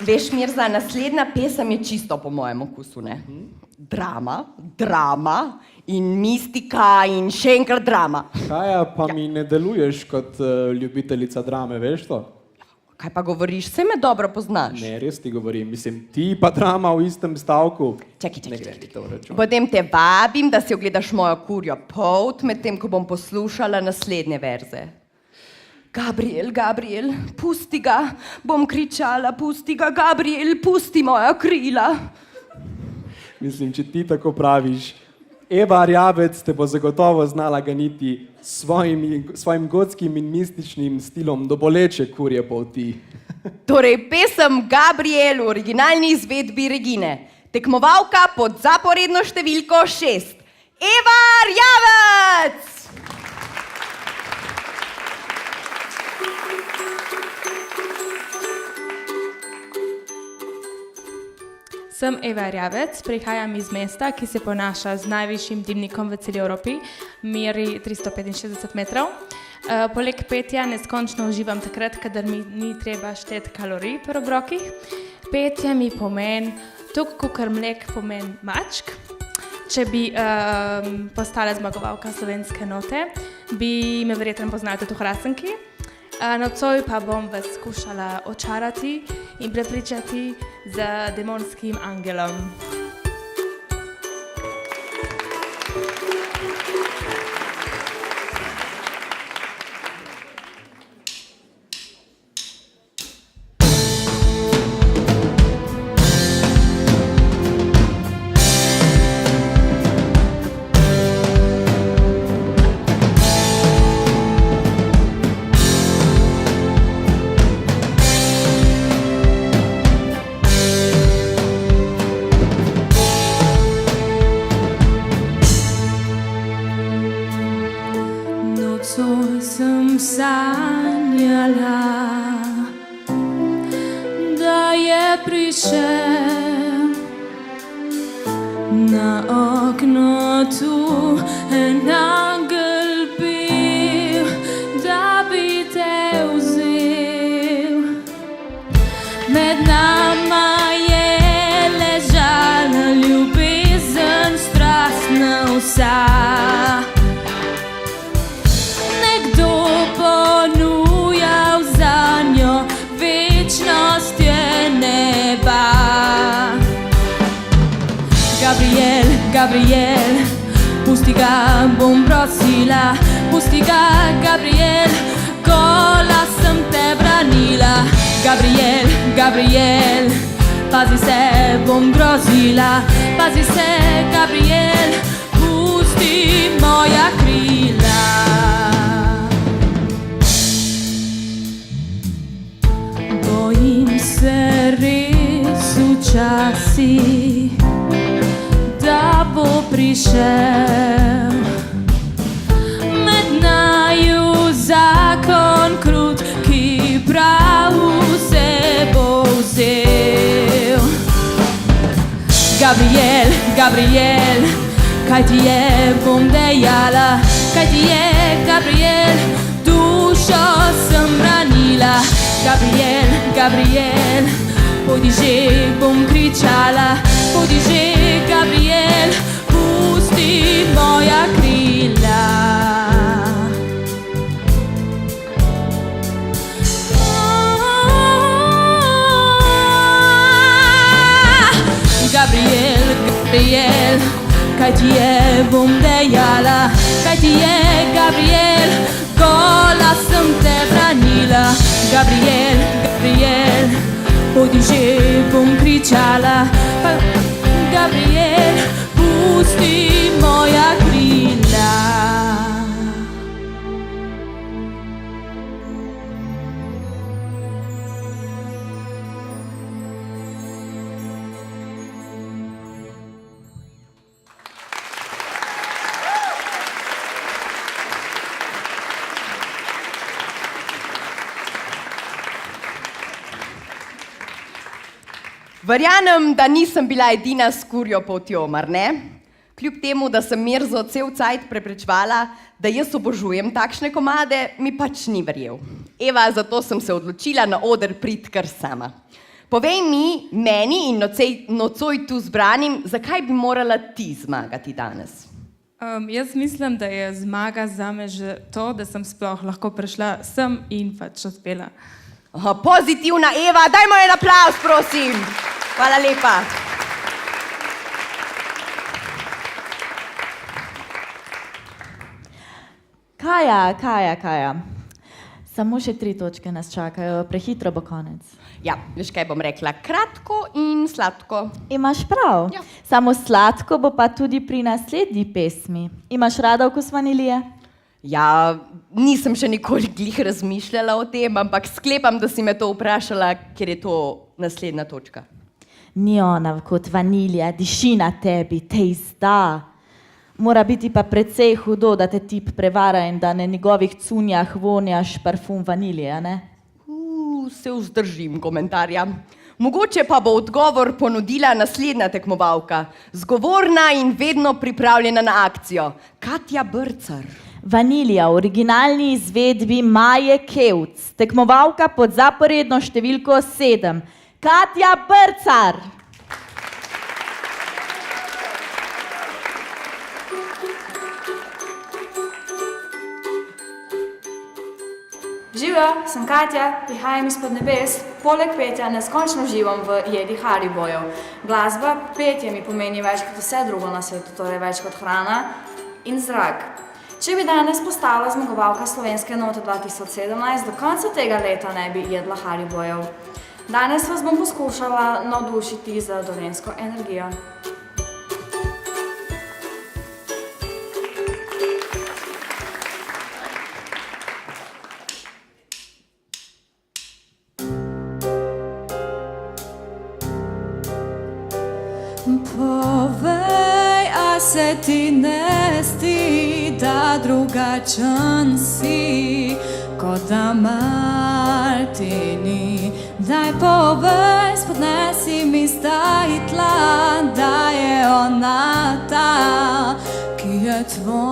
Veš, Mirza, naslednja pesem je čisto po mojem okusu, ne? Drama in mistika in še enkrat drama. Kaja, pa mi ne deluješ kot ljubiteljica drame, veš to? Kaj pa govoriš? Saj me dobro poznaš. Ne, res ti govorim. Mislim, ti pa drama v istem stavku. Čakaj. Potem te vabim, da si ogledaš mojo kurjo polt, medtem ko bom poslušala naslednje verze. Gabriel, pusti ga, bom kričala, pusti ga, Gabriel, pusti moja krila. Mislim, če ti tako praviš, Eva Rjavec te bo zagotovo znala ganiti svojim gotskim in mističnim stilom do boleče kurje polti. Torej, pesem Gabriel v originalni izvedbi Regine. Tekmovalka pod zaporedno številko 6. Eva Rjavec! Sem Eva Rjavec, prihajam iz mesta, ki se ponaša z najvišjim dimnikom v celi Evropi, meri 365 metrov. Poleg petja neskončno uživam takrat, kadar mi ni treba šteti kalorij pri obrokih. Petje mi pomeni, tako kakor mlek pomeni mačk. Če bi postala zmagovalka slovenske note, bi me verjetno poznali tudi v Hrasenki. Nocoj pa bom vas skušala očarati in prepričati z demonskim angelom. Gabriel, pusti ga, bom prosila, pusti ga, Gabriel, kola sem te branila. Gabriel, pazi se, bom grozila, pazi se, Gabriel, pusti moja krila. Bojim se res včasih, da bo prišel med naju zakon krut, ki prav vse bo vzel. Gabriel, kaj ti je, bom dejala, kaj ti je, Gabriel, dušo sem ranila. Gabriel, pojdi že, bom kričala, pojdi že, Gabriel, pusti moja krila. Gabriel, kaj ti je, bom dejala, kaj ti je, Gabriel, gola sem te branila. Gabriel, pojdi že, bom kričala, Gabriel, pusti moja krila. Verjamem, da nisem bila edina s kurjo potjo, mar ne? Kljub temu, da sem Mirzo cel cajt preprečevala, da jaz obožujem takšne komade, mi pač ni verjel. Eva, zato sem se odločila na oder priti kar sama. Povej mi, meni in nocoj tu zbranim, zakaj bi morala ti zmagati danes? Jaz mislim, da je zmaga zame že to, da sem sploh lahko prišla sem in pač odpela. Pozitivna Eva, dajmo en aplavz, prosim. Hvala lepa. Kaja. Samo še 3 točke nas čakajo, prehitro bo konec. Ja, veš kaj bom rekla, kratko in sladko. Imaš prav, ja. Samo sladko bo pa tudi pri naslednji pesmi. Imaš rada okus vanilije? Ja, nisem še nikoli glih razmišljala o tem, ampak sklepam, da si me to vprašala, ker je to naslednja točka. Ni ona kot vanilija, diši na tebi, te izda. Mora biti pa precej hudo, da te tip prevara in da na njegovih cunjah vonjaš parfum vanilije, ne? Se vzdržim komentarja. Mogoče pa bo odgovor ponudila naslednja tekmovalka. Zgovorna in vedno pripravljena na akcijo. Katja Brcar. Vanilija v originalni izvedbi Maje Kevc. Tekmovalka pod zaporedno številko 7. Katja Brcar. Živijo, sem Katja, prihajam izpod nebes, poleg petja neskončno uživam v jedi Haribojev. Glasba, petje mi pomeni več kot vse drugo na svetu, torej več kot hrana in zrak. Če bi danes postala zmagovalka slovenske note 2017, do konca tega leta ne bi jedla Haribojev. Danes vas bom poskušala navdušiti za dolenjsko energijo. Povej, a se ti ne zdi, da drugačen si kot da Martini? Daj povej, spodnesi mi zdaj tla, da je ona ta, ki je tvoja,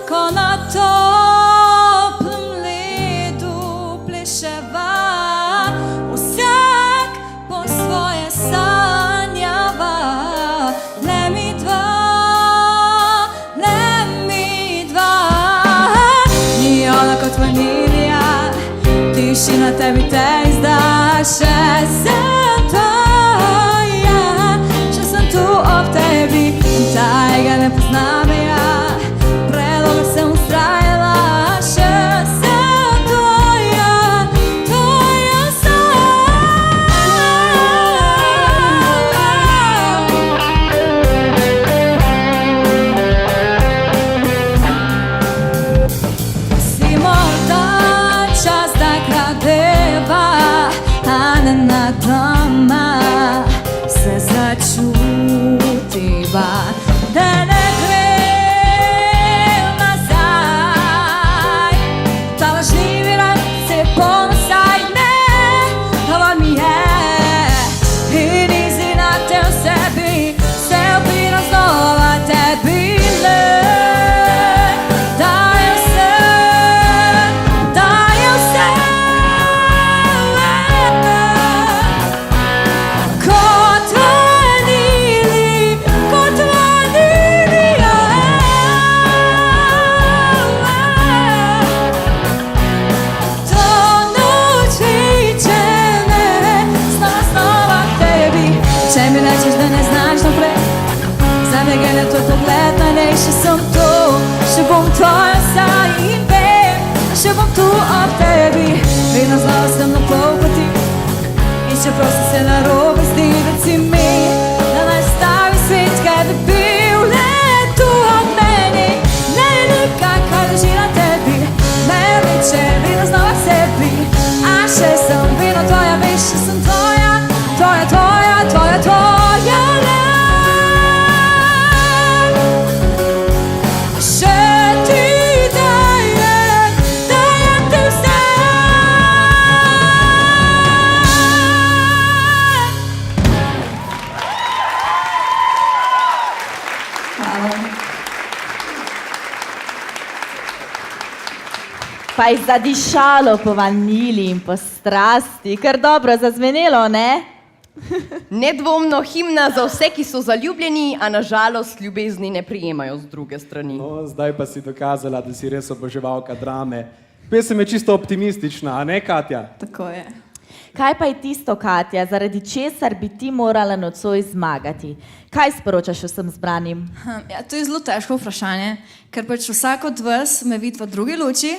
ko na toplem ledu pleševa. Tiši na tebi te izda, še sem tvoja, še sem tu ob tebi in tajega ne poznam ja, predolgo sem ustrajala, še sem tvoja, tvoja si morda čas da kradeva, a ne na doma se začutiva, da ne grem nazaj. Ta lažnivi rad se ponosaj, ne, dovolj mi je in izinate v sebi, se opiram znova tebi, ne. Zabegele tvoj pogled, najlepši sem tu, še bom tvoja saj in vem, še bom tu ob tebi, vedno znala sem na pol poti in čeprav se narobe zdi, reci mi, da naj stavi svet, kaj bi bil le tu ob meni, ne ljubka, kaj leži na tebi, me vleče vedno znova k sebi, a še sem vedno tvoja, veš, še sem tvoja, tvoja, tvoja, tvoja, tvoja, le. Pa je zadišalo po vanili in po strasti, kar dobro zazvenelo, ne? Nedvomno himna za vse, ki so zaljubljeni, a nažalost ljubezni ne prijemajo z druge strani. No, zdaj pa si dokazala, da si res oboževalka drame. Pesem je čisto optimistična, a ne, Katja? Tako je. Kaj pa je tisto, Katja, zaradi česar bi ti morala nocoj zmagati? Kaj sporočaš vsem zbranim? Ja, to je zelo težko vprašanje, ker pač vsak od vas me vidi v drugi luči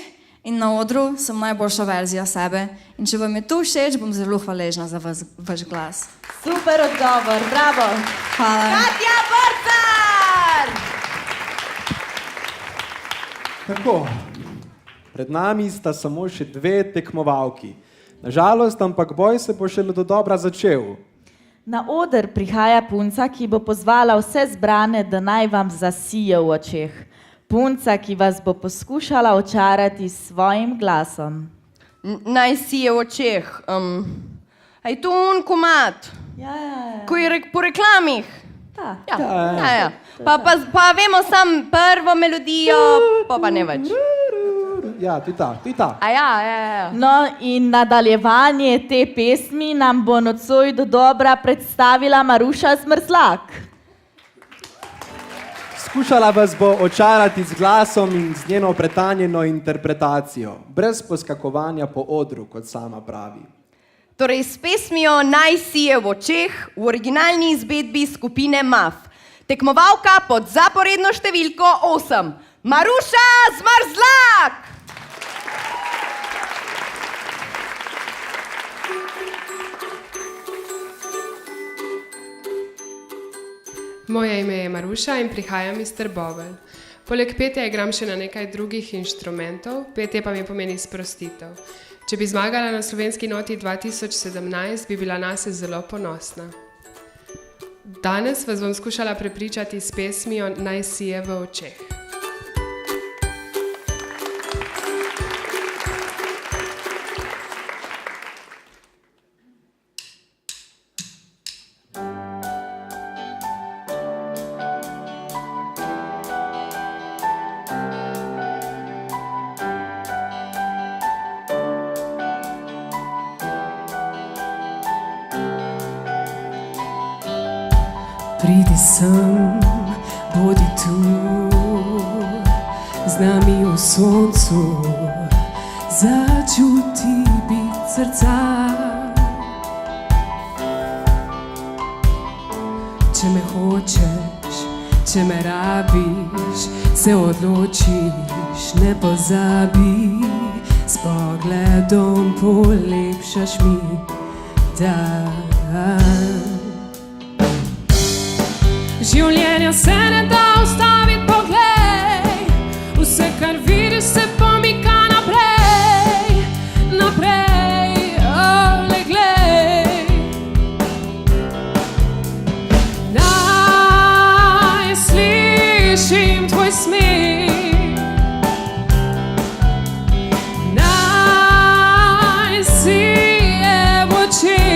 in na odru sem najboljša verzija sebe. In če vam je to všeč, bom zelo hvaležna za vaš glas. Super odgovor, bravo! Hvala. Katja Borcar! Tako, pred nami sta samo še 2 tekmovalki. Nažalost, ampak boj se bo šele dodobra začel. Na oder prihaja punca, ki bo pozvala vse zbrane, da naj vam zasije v očeh. Punca, ki vas bo poskušala očarati s svojim glasom. Naj sije v očeh. A je to on komad? Ja. Ko je po reklamih? Ja. Pa vemo sam prvo melodijo, pa ne več. Ja, ti ta. A ja. No in nadaljevanje te pesmi nam bo nocoj dodobra predstavila Maruša Zmrzlak. Skušala vas bo očarati z glasom in z njeno pretanjeno interpretacijo, brez poskakovanja po odru, kot sama pravi. Torej s pesmijo Naj sije v očeh v originalni izvedbi skupine MAF. Tekmovalka pod zaporedno številko 8. Maruša Zmrzlak! Moje ime je Maruša in prihajam iz Trbovelj. Poleg petja igram še na nekaj drugih inštrumentov, petje pa mi pomeni sprostitev. Če bi zmagala na slovenski noti 2017, bi bila nase zelo ponosna. Danes vas bom skušala prepričati s pesmijo Naj sije v očeh. Pridi sem, bodi tu, z nami v soncu, začuti bit srca. Če me hočeš, če me rabiš, se odločiš, ne pozabi, s pogledom polepšaš mi dan. Življenja se ne da ustaviti, poglej, vse, kar vidiš, se pomika naprej, le glej. Naj slišim tvoj smeh, naj sije v očeh.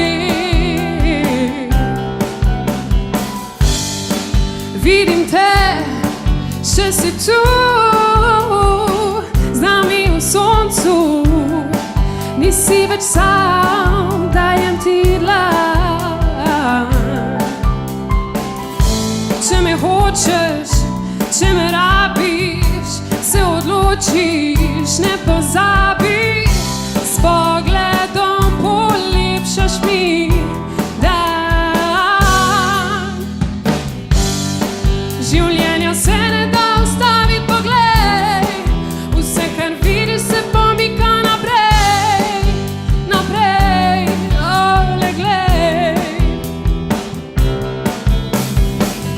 Vidim te, še si tu, z nami v soncu, nisi več sam, dajem ti dlan. Če me hočeš, če me rabiš, se odločiš, ne pozabiš, s pogledom polepšaš mi. Življenja se ne da ustaviti, poglej, vse, kar vidiš, se pomika naprej, le glej.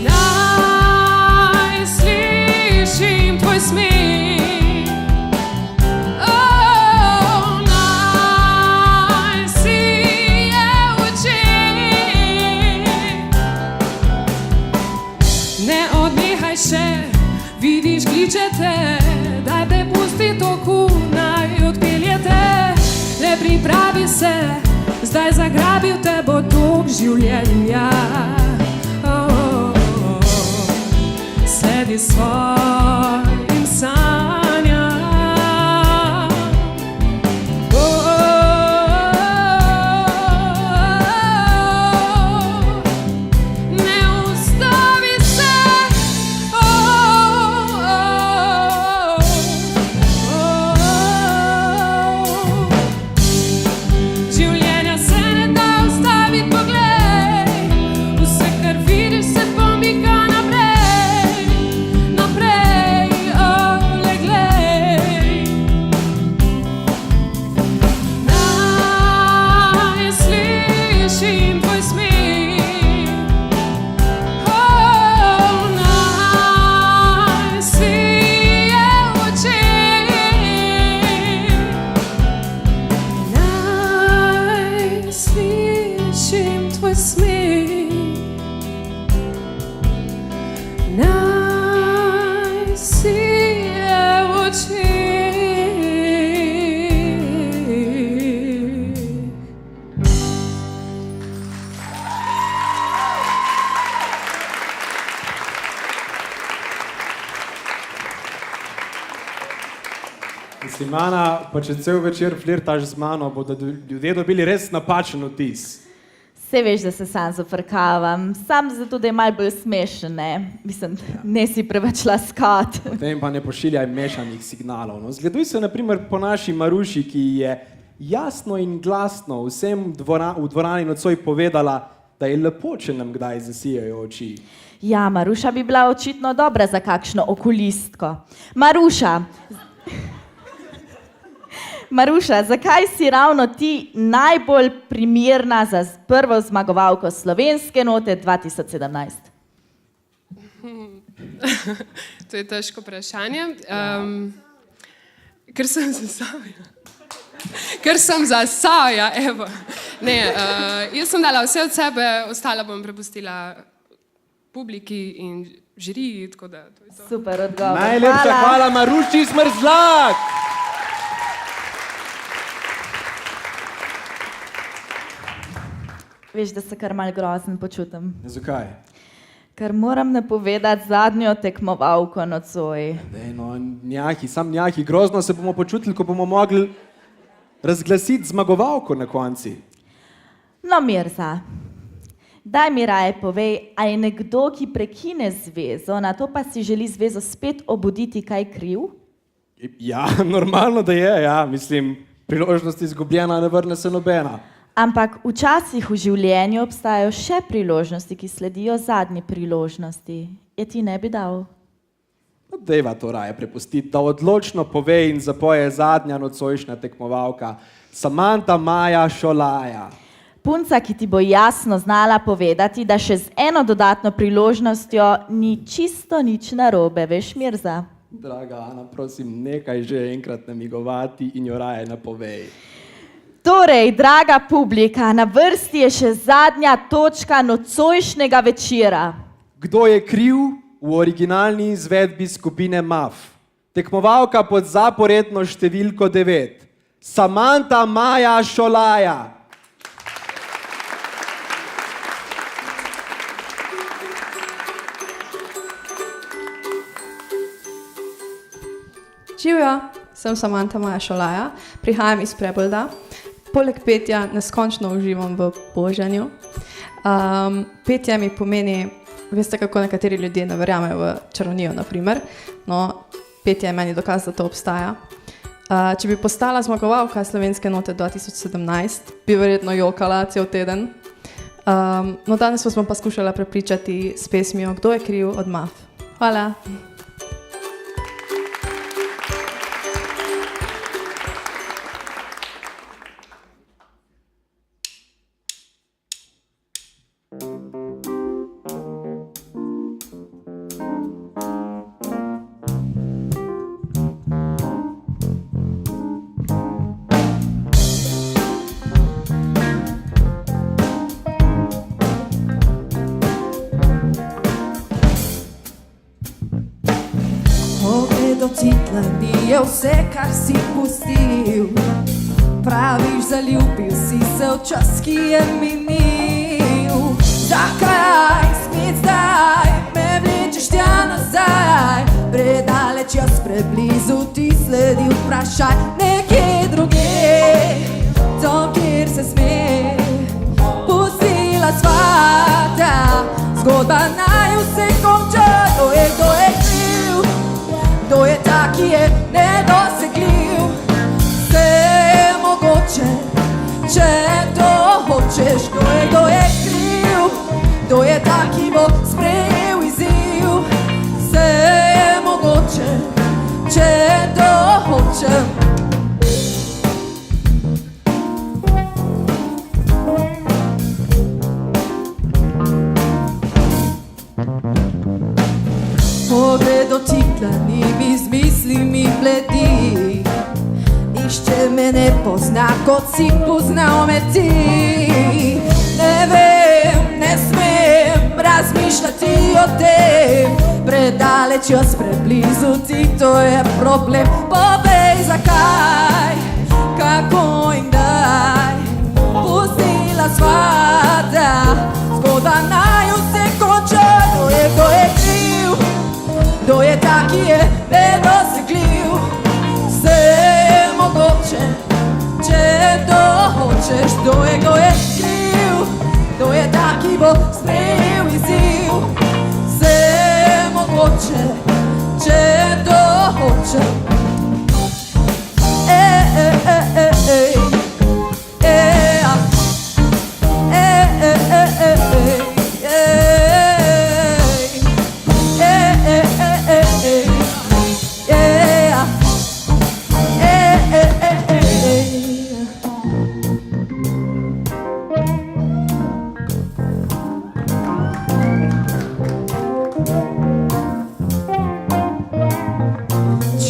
Naj slišim tvoj smeh, naj sije v očeh. Ne odnehaj še, vidiš, kliče te, daj te pusti toku, naj odpelje te. Le pripravi se, zdaj zagrabil te bo tok življenja. Sledi svojim sanjam. Mislim, Ana, pa če cel večer flirtaš z mano, bodo ljudje dobili res napačen vtis. Saj veš, da se sam zafrkavam, sam zato, da je malo bolj smešen, ne? Mislim, ne si preveč laskat. Potem pa ne pošiljaj mešanih signalov. No, zgleduj se naprimer po naši Maruši, ki je jasno in glasno vsem v dvorani nocoj povedala, da je lepo, če nam kdaj zasijajo oči. Ja, Maruša bi bila očitno dobra za kakšno okulistko. Maruša, zakaj si ravno ti najbolj primerna za prvo zmagovalko slovenske note 2017? To je težko vprašanje. Ker sem zasavja. Ker sem zasavja, evo. Ne, jaz sem dala vse od sebe, ostala bom prepustila publiki in žiriji, tako da to je to. Super odgovor. Najlepša hvala Maruši Smrzlak! Veš, da se kar malo grozen počutim. Zakaj? Ker moram napovedati zadnjo tekmovalko nocoj. No, njaki, grozno se bomo počutili, ko bomo mogli razglasiti zmagovalko na konci. No, Mirza, daj mi raje povej, a je nekdo, ki prekine zvezo, na to pa si želi zvezo spet obuditi, kaj kriv? Ja, normalno, da je, ja. Mislim, priložnost izgubljena, ne vrne se nobena. Ampak včasih v življenju obstajajo še priložnosti, ki sledijo zadnji priložnosti. Je ti ne bi dal? No, dejva to raje prepustiti, da odločno pove in zapoje zadnja nocojšnja tekmovalka, Samanta Maja Šolaja. Punca, ki ti bo jasno znala povedati, da še z eno dodatno priložnostjo ni čisto nič narobe, veš, Mirza? Draga Ana, prosim, nekaj že enkrat namigovati in jo raje napovej. Torej, draga publika, na vrsti je še zadnja točka nocojšnjega večera. Kdo je kriv v originalni izvedbi skupine MAF? Tekmovalka pod zaporedno številko 9. Samanta Maja Šolaja. Živjo, sem Samanta Maja Šolaja, prihajam iz Prebolda. Poleg petja neskončno uživam v božanju. Petje mi pomeni, veste, kako nekateri ljudje ne verjamejo v čarovnijo, naprimer. No, petje je meni dokaz, da to obstaja. Če bi postala zmagovalka slovenske note 2017, bi verjetno jokala cel teden. No, danes vas bom pa skušala prepričati s pesmijo Kdo je kriv od MAF. Hvala. Ni je vse, kar si pustil. Praviš, zaljubil si se v čas, ki je minil. Zakaj spet zdaj me vlečeš tja nazaj? Predaleč jaz, preblizu ti sledi vprašaj. Nekje drugje, tam kjer se sme, pustila sva ta zgodba naj vse konča. Kdo je kriv? Kdo je ta, ki je nedosegljiv? Vse je mogoče, če to hočeš. Kdo je kriv? Kdo je ta, ki bo sprejel izziv? Vse je mogoče, če to hočem. Pogled dotikla mi z mislimi bledi. Išče me ne pozna, kot si poznal me ti. Ne vem, ne smem razmišljati o tem. Predaleč jaz, preblizu ti, to je problem. Povej zakaj, kako in kdaj. Pustila sva ta zgodba naj vse konča. Kdo je kriv? Kdo je ta, ki je nedosegljiv? Vse hočeš, kdo je kriv, kdo je ta, ki bo sprejel izziv. Vse je mogoče, če to hoče.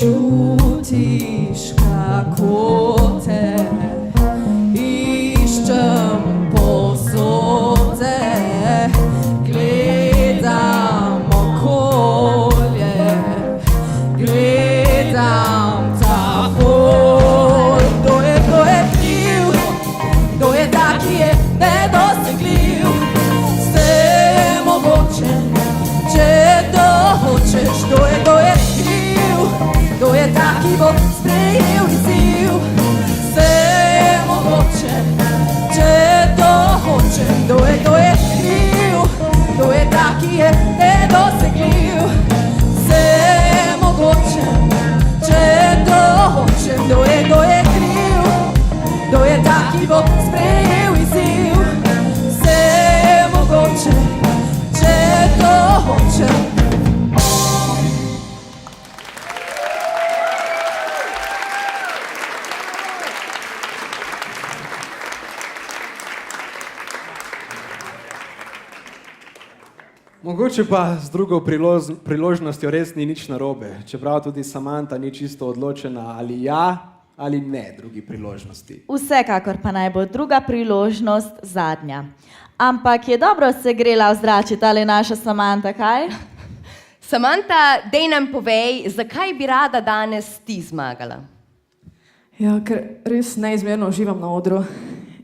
Čutiš, kako te iščem posode, gledam okolje, gledam ta pol. Kdo je kriv, kdo je ta, ki je nedosegljiv. Vse je mogoče, če to hočeš. Kdo je kriv, kdo je ta, ki bo sprejel izziv. Vse je mogoče, če to hoče. Kdo je kriv, kdo je ta, ki je nedosegljiv. Vse je mogoče, če to hoče. Kdo je kriv, kdo je ta, ki bo sprejel izziv. Vse je mogoče, če to hoče. Mogoče pa z drugo priložnostjo res ni nič narobe, čeprav tudi Samanta ni čisto odločena ali ja ali ne drugi priložnosti. Vsekakor pa naj bo druga priložnost zadnja. Ampak je dobro se grela vzračiti ali naša Samanta, kaj? Samanta, dej nam povej, zakaj bi rada danes ti zmagala? Ja, ker res neizmerno uživam na odru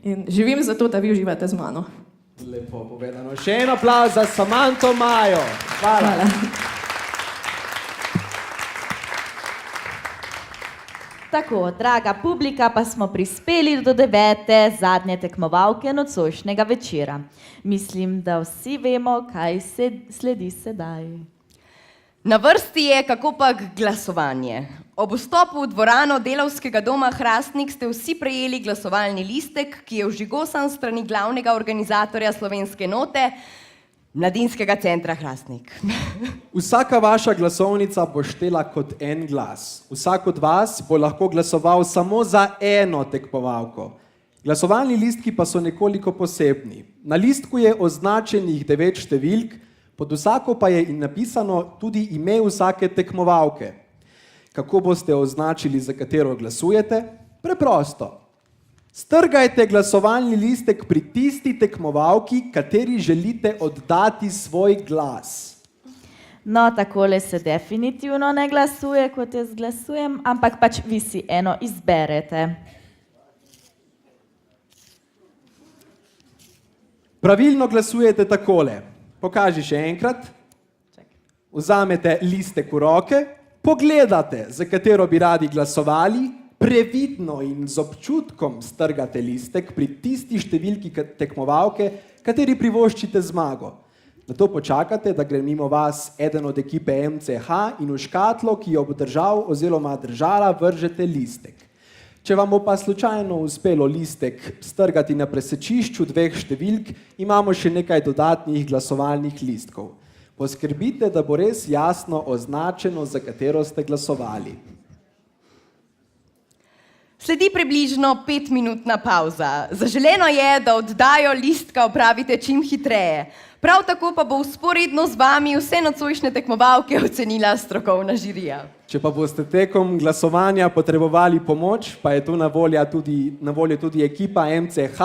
in živim zato, da vi uživate z mano. Lepo povedano. Še en aplavz za Samanto Majo. Hvala. Tako, draga publika, pa smo prispeli do 9. zadnje tekmovalke nocojšnjega večera. Mislim, da vsi vemo, kaj se sledi sedaj. Na vrsti je kakopak glasovanje. Ob vstopu v dvorano Delavskega doma Hrastnik ste vsi prejeli glasovalni listek, ki je vžigosan strani glavnega organizatorja slovenske note, Mladinskega centra Hrastnik. Vsaka vaša glasovnica bo štela kot en glas. Vsak od vas bo lahko glasoval samo za eno tekmovalko. Glasovalni listki pa so nekoliko posebni. Na listku je označenih 9 številk, pod vsako pa je napisano tudi ime vsake tekmovalke. Kako boste označili, za katero glasujete? Preprosto. Strgajte glasovalni listek pri tisti tekmovalki, kateri želite oddati svoj glas. No, takole se definitivno ne glasuje, kot jaz glasujem, ampak pač vi si eno izberete. Pravilno glasujete takole. Pokaži še enkrat. Vzamete listek v roke, pogledate, za katero bi radi glasovali, previdno in z občutkom strgate listek pri tisti številki tekmovalke, kateri privoščite zmago. Nato počakate, da gre mimo vas eden od ekipe MCH in v škatlo, ki jo bo držal oziroma držala, vržete listek. Če vam bo pa slučajno uspelo listek strgati na presečišču 2 številk, imamo še nekaj dodatnih glasovalnih listkov. Poskrbite, da bo res jasno označeno, za katero ste glasovali. Sledi približno 5-minutna pauza. Zaželeno je, da oddajo listka opravite čim hitreje. Prav tako pa bo vzporedno z vami vse nocojšnje tekmovalke ocenila strokovna žirija. Če pa boste tekom glasovanja potrebovali pomoč, pa je tu na voljo tudi ekipa MCH,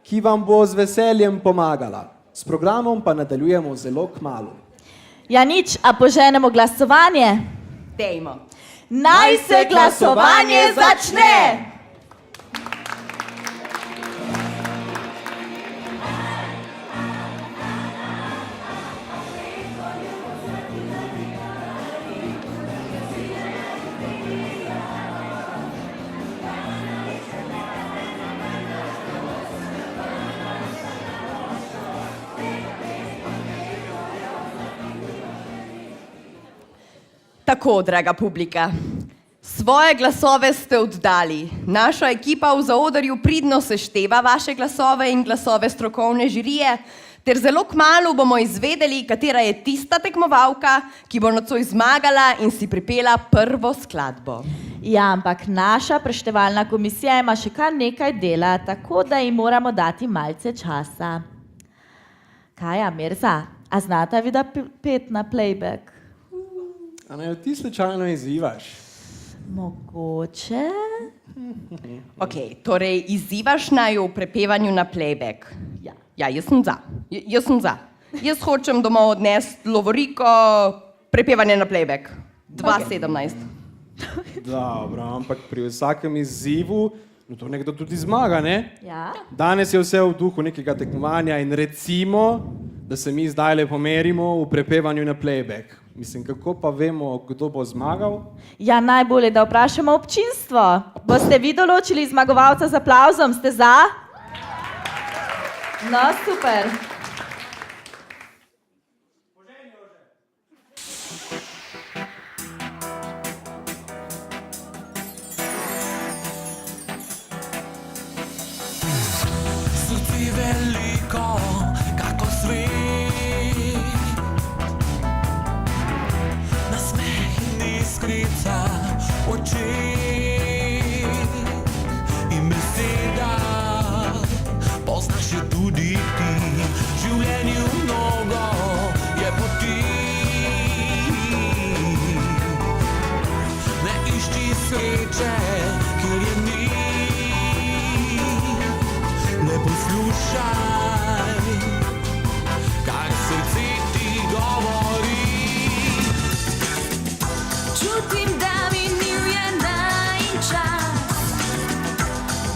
ki vam bo z veseljem pomagala. S programom pa nadaljujemo zelo kmalu. Ja nič, a poženemo glasovanje? Dejmo. Naj se glasovanje začne! Tako, draga publika. Svoje glasove ste oddali. Naša ekipa v zaodrju pridno sešteva vaše glasove in glasove strokovne žirije, ter zelo kmalu bomo izvedeli, katera je tista tekmovalka, ki bo nocoj zmagala in si pripela prvo skladbo. Ja, ampak naša preštevalna komisija ima še kar nekaj dela, tako da jim moramo dati malce časa. Kaja, Mirza, a znata vida pet na playback? A ne, ti slučajno izzivaš? Mogoče? Ok, torej izzivaš naju v prepevanju na playback. Ja, jaz sem za. Jaz hočem domov odnesti lovoriko, prepevanje na playback. 2017. Dobro, ampak pri vsakem izzivu, no to nekdo tudi zmaga, ne? Ja. Danes je vse v duhu nekega tekmovanja in recimo, da se mi zdaj pomerimo v prepevanju na playback. Mislim, kako pa vemo, kdo bo zmagal? Ja, najbolje, da vprašamo občinstvo. Boste vi določili zmagovalca z aplavzom? Ste za? No, super. Srce veliko, kako svet. Nasmeh in iskrica oči in beseda. Poznaš je tudi ti, življenju mnogo je poti. Ne išči sreče, kjer je ni. Ne poslušaj, kaj srce ti govori. Čutim, da minil je najin čas.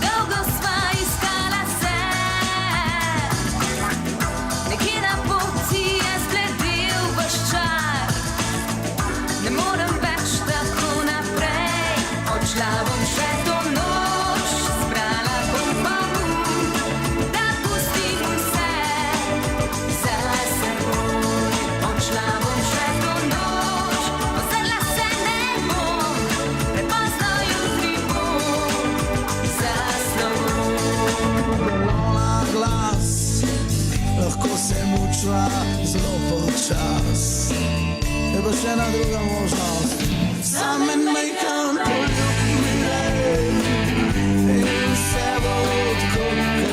Dolgo sva iskala se. Nekje na poti je zbledel vaš čar. Ne morem več tako naprej. Odšla bom še to noč, zbrala bom pogum, da pustim vse za seboj. Odšla bom še to noč, ozrla se ne bom, prepozno jutri bom zasnul. Ona glas, lahko se mučva zelo počas. Je pa še ena druga možnost. Samo nekam poljubi me in se bo tako kot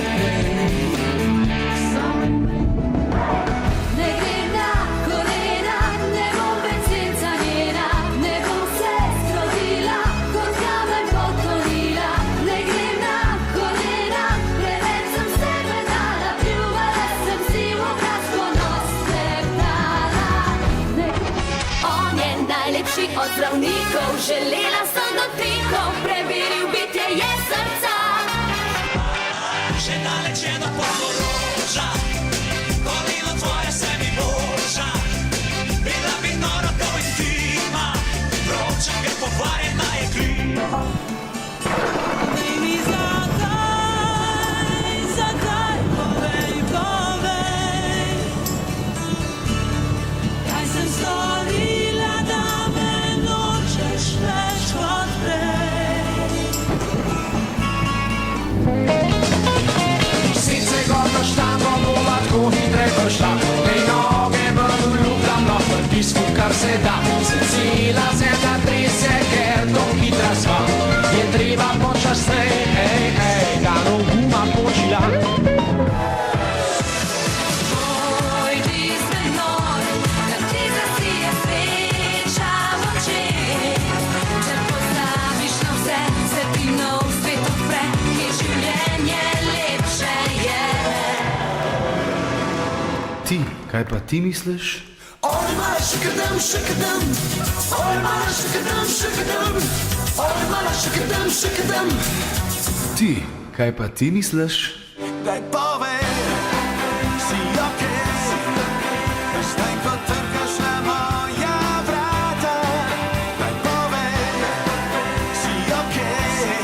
Ne gre na kolena, ne bom več senca njena, ne bom se strodila, kot kamen potonila. Ne gre na kolena, preveč sem se predala, pljuvala sem si v obraz, ko nos steptala. On je najlepši od zdravnikov, želela sem dotikov, preveril bitje je srca. Že daleč je do Portoroža, kolino tvoje se mi boža. Bila bi nora do intima, vroča, ker pokvarjena je klima. Daj mi zakaj, povej. Kaj sem storila, da me nočeš več kot prej? Sice gordo štango bova tako hitre prišla, tej noge bodo ljubljam na pritisku, kar se da. Cela zemlja trese, ker to hitra sva. Je treba počasnej, da no guma počila. Moj dismen nor, da ti zasije sreča v očeh. Če pozabiš na vse, se ti nov svet odpre, kjer življenje lepše je. Ti, kaj pa ti misliš? Oj, mala šikadam, šikadam. Oj, mala šikadam, šikadam. Oj, mala šikadam, šikadam. Ti, kaj pa ti misliš? Daj povej, si okej. Zdaj, ko trkaš na moja vrata. Daj povej, si okej.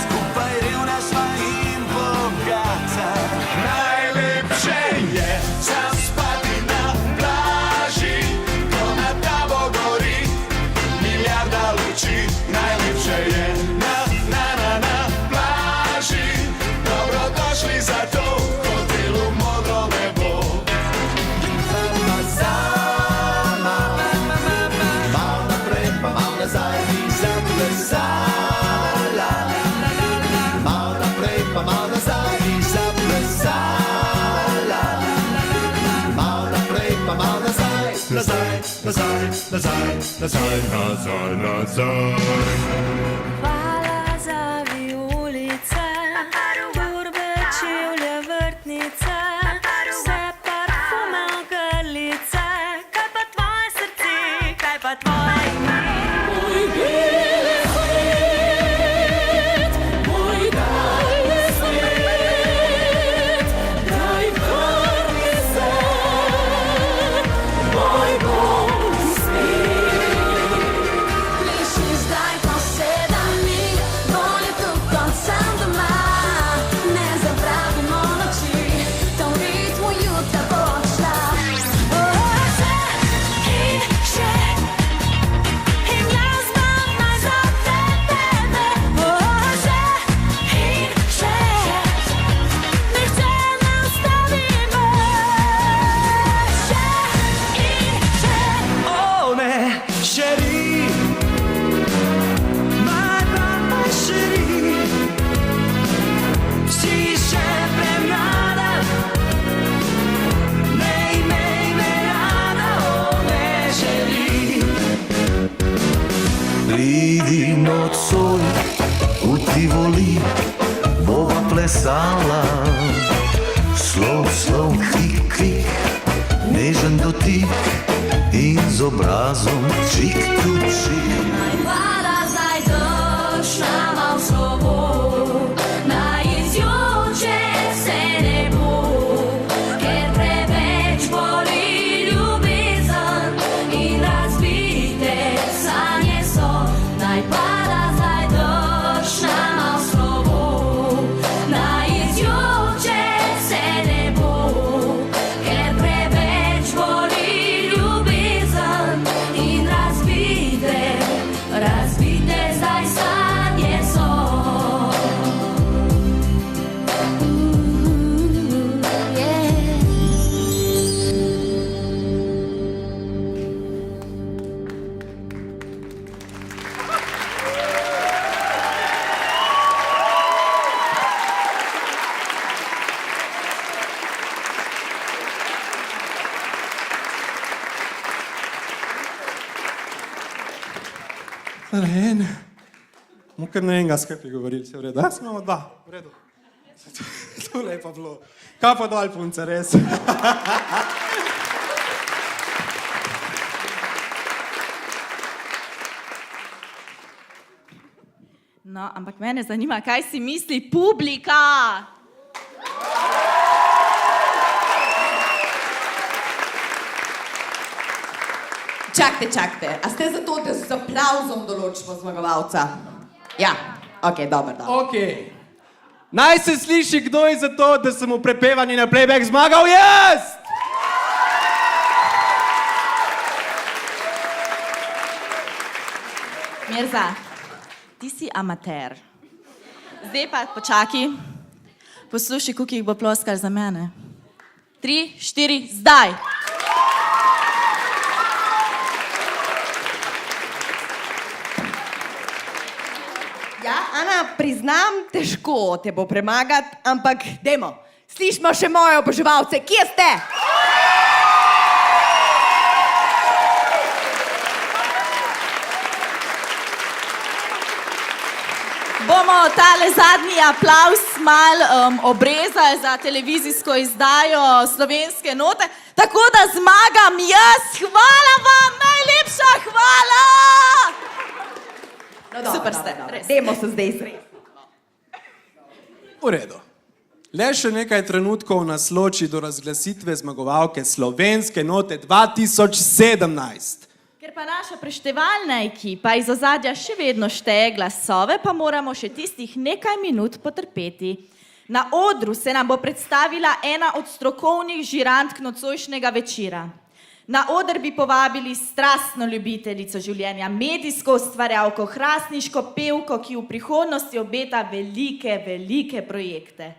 Skupaj revna sva in bogata. Najlepše je zaspati na plaži, ko nad tabo gori Hvala za vijolice, turbe, čevlje, vrtnice, vse parfume, ogrlice, kaj pa tvoje srce, kaj pa tvoje ime? Moj beli svet, moj daljni svet, daj vrni se, moj bolj svet. Liši zdaj posedam mi, bolje tukaj sem doma, ne zapravimo noči, to v ritmu jutra bo odšla. Še in še, in glasba naj za tebe, še in še, nihče ne ustavi me. Še in še. Oh ne, chérie, ma chérie, si sempre nada, me nada, oh ne, chérie. Pridi nocoj v Tivoli, bova plesala. Slov, kvik, kvik, nežen dotik in z obrazom čik tu čik. Naj pada zdaj dež nama v slovo, naj izjoče se ne bo, ker preveč boli ljubezen in razbite sanje so. Naj pada zdaj dež nama v slovo, naj izjoče se ne bo, ker preveč boli ljubezen in razbite zdaj sanje so. En, kar ne enega skupaj govorili, vse v redu. Jaz imamo dva, v redu. To lepo bilo. Kaj pa dol, punce, res. No, ampak mene zanima, kaj si misli publika. Čakajte, a ste za to, da z aplavzom določimo zmagovalca? Ja, ok, dobro. Ok. Naj se sliši, kdo je za to, da sem v prepevanju na playback zmagal jaz! Mirza, ti si amater. Zdaj pa počakaj, poslušaj, koliko jih bo ploskal za mene. 3, 4, zdaj! Ja, Ana, priznam, težko te bo premagati, ampak dajmo, slišimo še moje oboževalce, kje ste? Bomo tale zadnji aplavz mal obrezali za televizijsko izdajo Slovenske note, tako da zmagam jaz. Hvala vam, najlepša hvala! No, Super ste, res. Dajmo se zdaj sresti. V redu. Le še nekaj trenutkov nas loči do razglasitve zmagovalke Slovenske note 2017. Ker pa naša preštevalna ekipa iz ozadja še vedno šteje glasove, pa moramo še tistih nekaj minut potrpeti. Na odru se nam bo predstavila ena od strokovnih žirantk nocojšnjega večera. Na oder bi povabili strastno ljubiteljico življenja, medijsko ustvarjalko, hrastniško pevko, ki v prihodnosti obeta velike, velike projekte.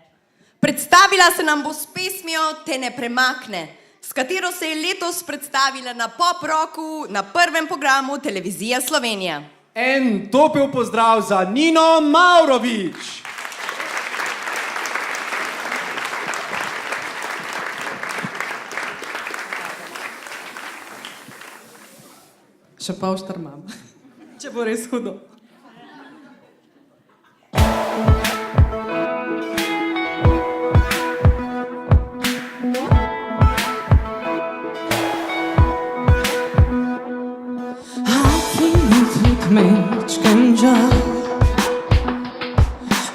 Predstavila se nam bo s pesmijo Te ne premakne, s katero se je letos predstavila na pop rocku na prvem programu Televizija Slovenija. En topel pozdrav za Nino Mavrović. Še pol štrmam, če bo res hudo. Mečkam žal,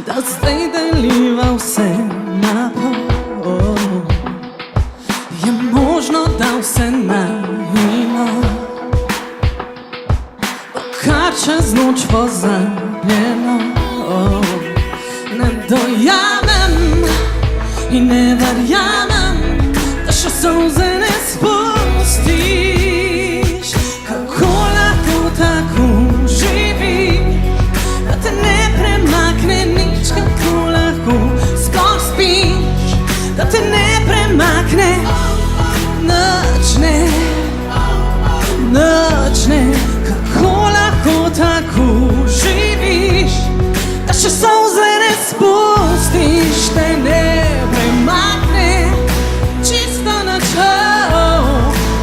da zdaj deliva vse na pol. Je možno, da vse najmo, kar čez noč pozabljeno. Ne dojamem in ne verjamem, da še solze ne spustiš. Kako lahko tako da te ne premakne nič, kako lahko sploh spiš, da te ne premakne nič ne, kako lahko tako živiš, da še solze ne spustiš, te ne premakne čisto nič,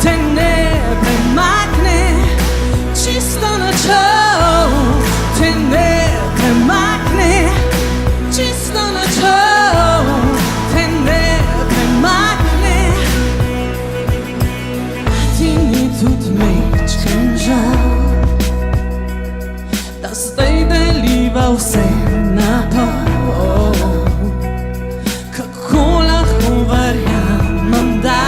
te ne premakne čisto nič. Te ne premakne čisto nič, te ne premakne. Ti ni tudi mečkam žal, da zdaj deliva vse na pol. Kako lahko verjamem, da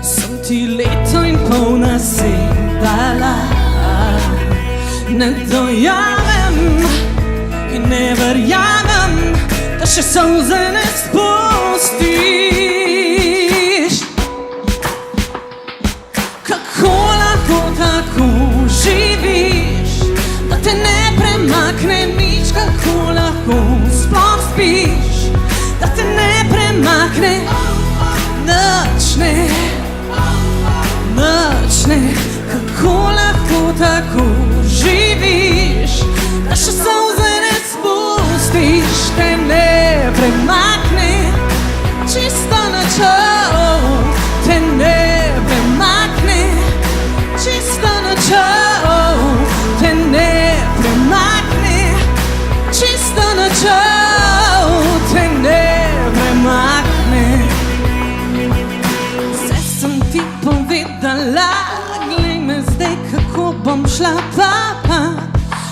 sem ti leto in pol nasedala. Ne dojamem in ne verjamem, da še solze ne spustiš. Kako lahko tako živiš, da te ne premakne nič, kako lahko sploh spiš, da te ne premakne nič ne, kako lahko tako živiš, da še solze ne spustiš, te ne premakne čisto nič, te ne premakne čisto nič, te ne premakne čisto nič, te ne premakne. Vse sem ti povedala, glej me zdaj, kako bom šla, papa.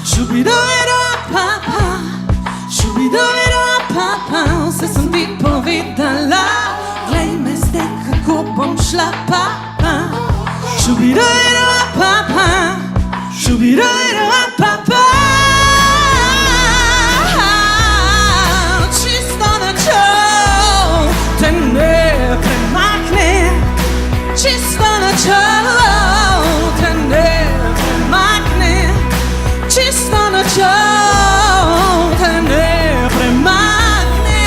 Šubidovido-papa, šubidovido-papa. Vse sem ti povedala, glej me zdaj, kako bom šla, papa. Šubidovido-papa, šubidovido-papa. Čisto nič, te ne premakne čisto nič, te ne premakne čisto nič, te ne premakne.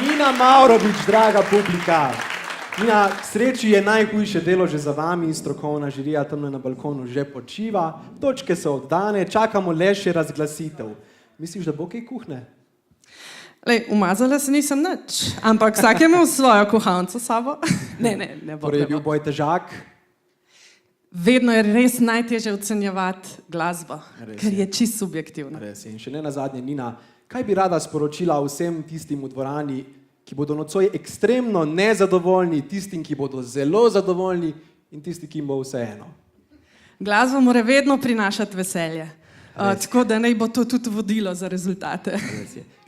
Nina Mavrović, draga publika. Nina, k sreči je najhujše delo že za vami, strokovna žirija tamle na balkonu že počiva, točke so oddane, čakamo le še razglasitev. Misliš, da bo kaj kuhne? Lej, umazala se nisem nič, ampak vsak je imel svojo kuhalnico s sabo. Ne bo. Torej je bil boj težak? Vedno je res najtežje ocenjevati glasbo, ker je čisto subjektivna. Res je. In še ne nazadnje, Nina, kaj bi rada sporočila vsem tistim v dvorani, ki bodo nocoj ekstremno nezadovoljni, tistim, ki bodo zelo zadovoljni in tistim, ki jim bo vseeno? Glasba mora vedno prinašati veselje, tako da naj bo to tudi vodilo za rezultate.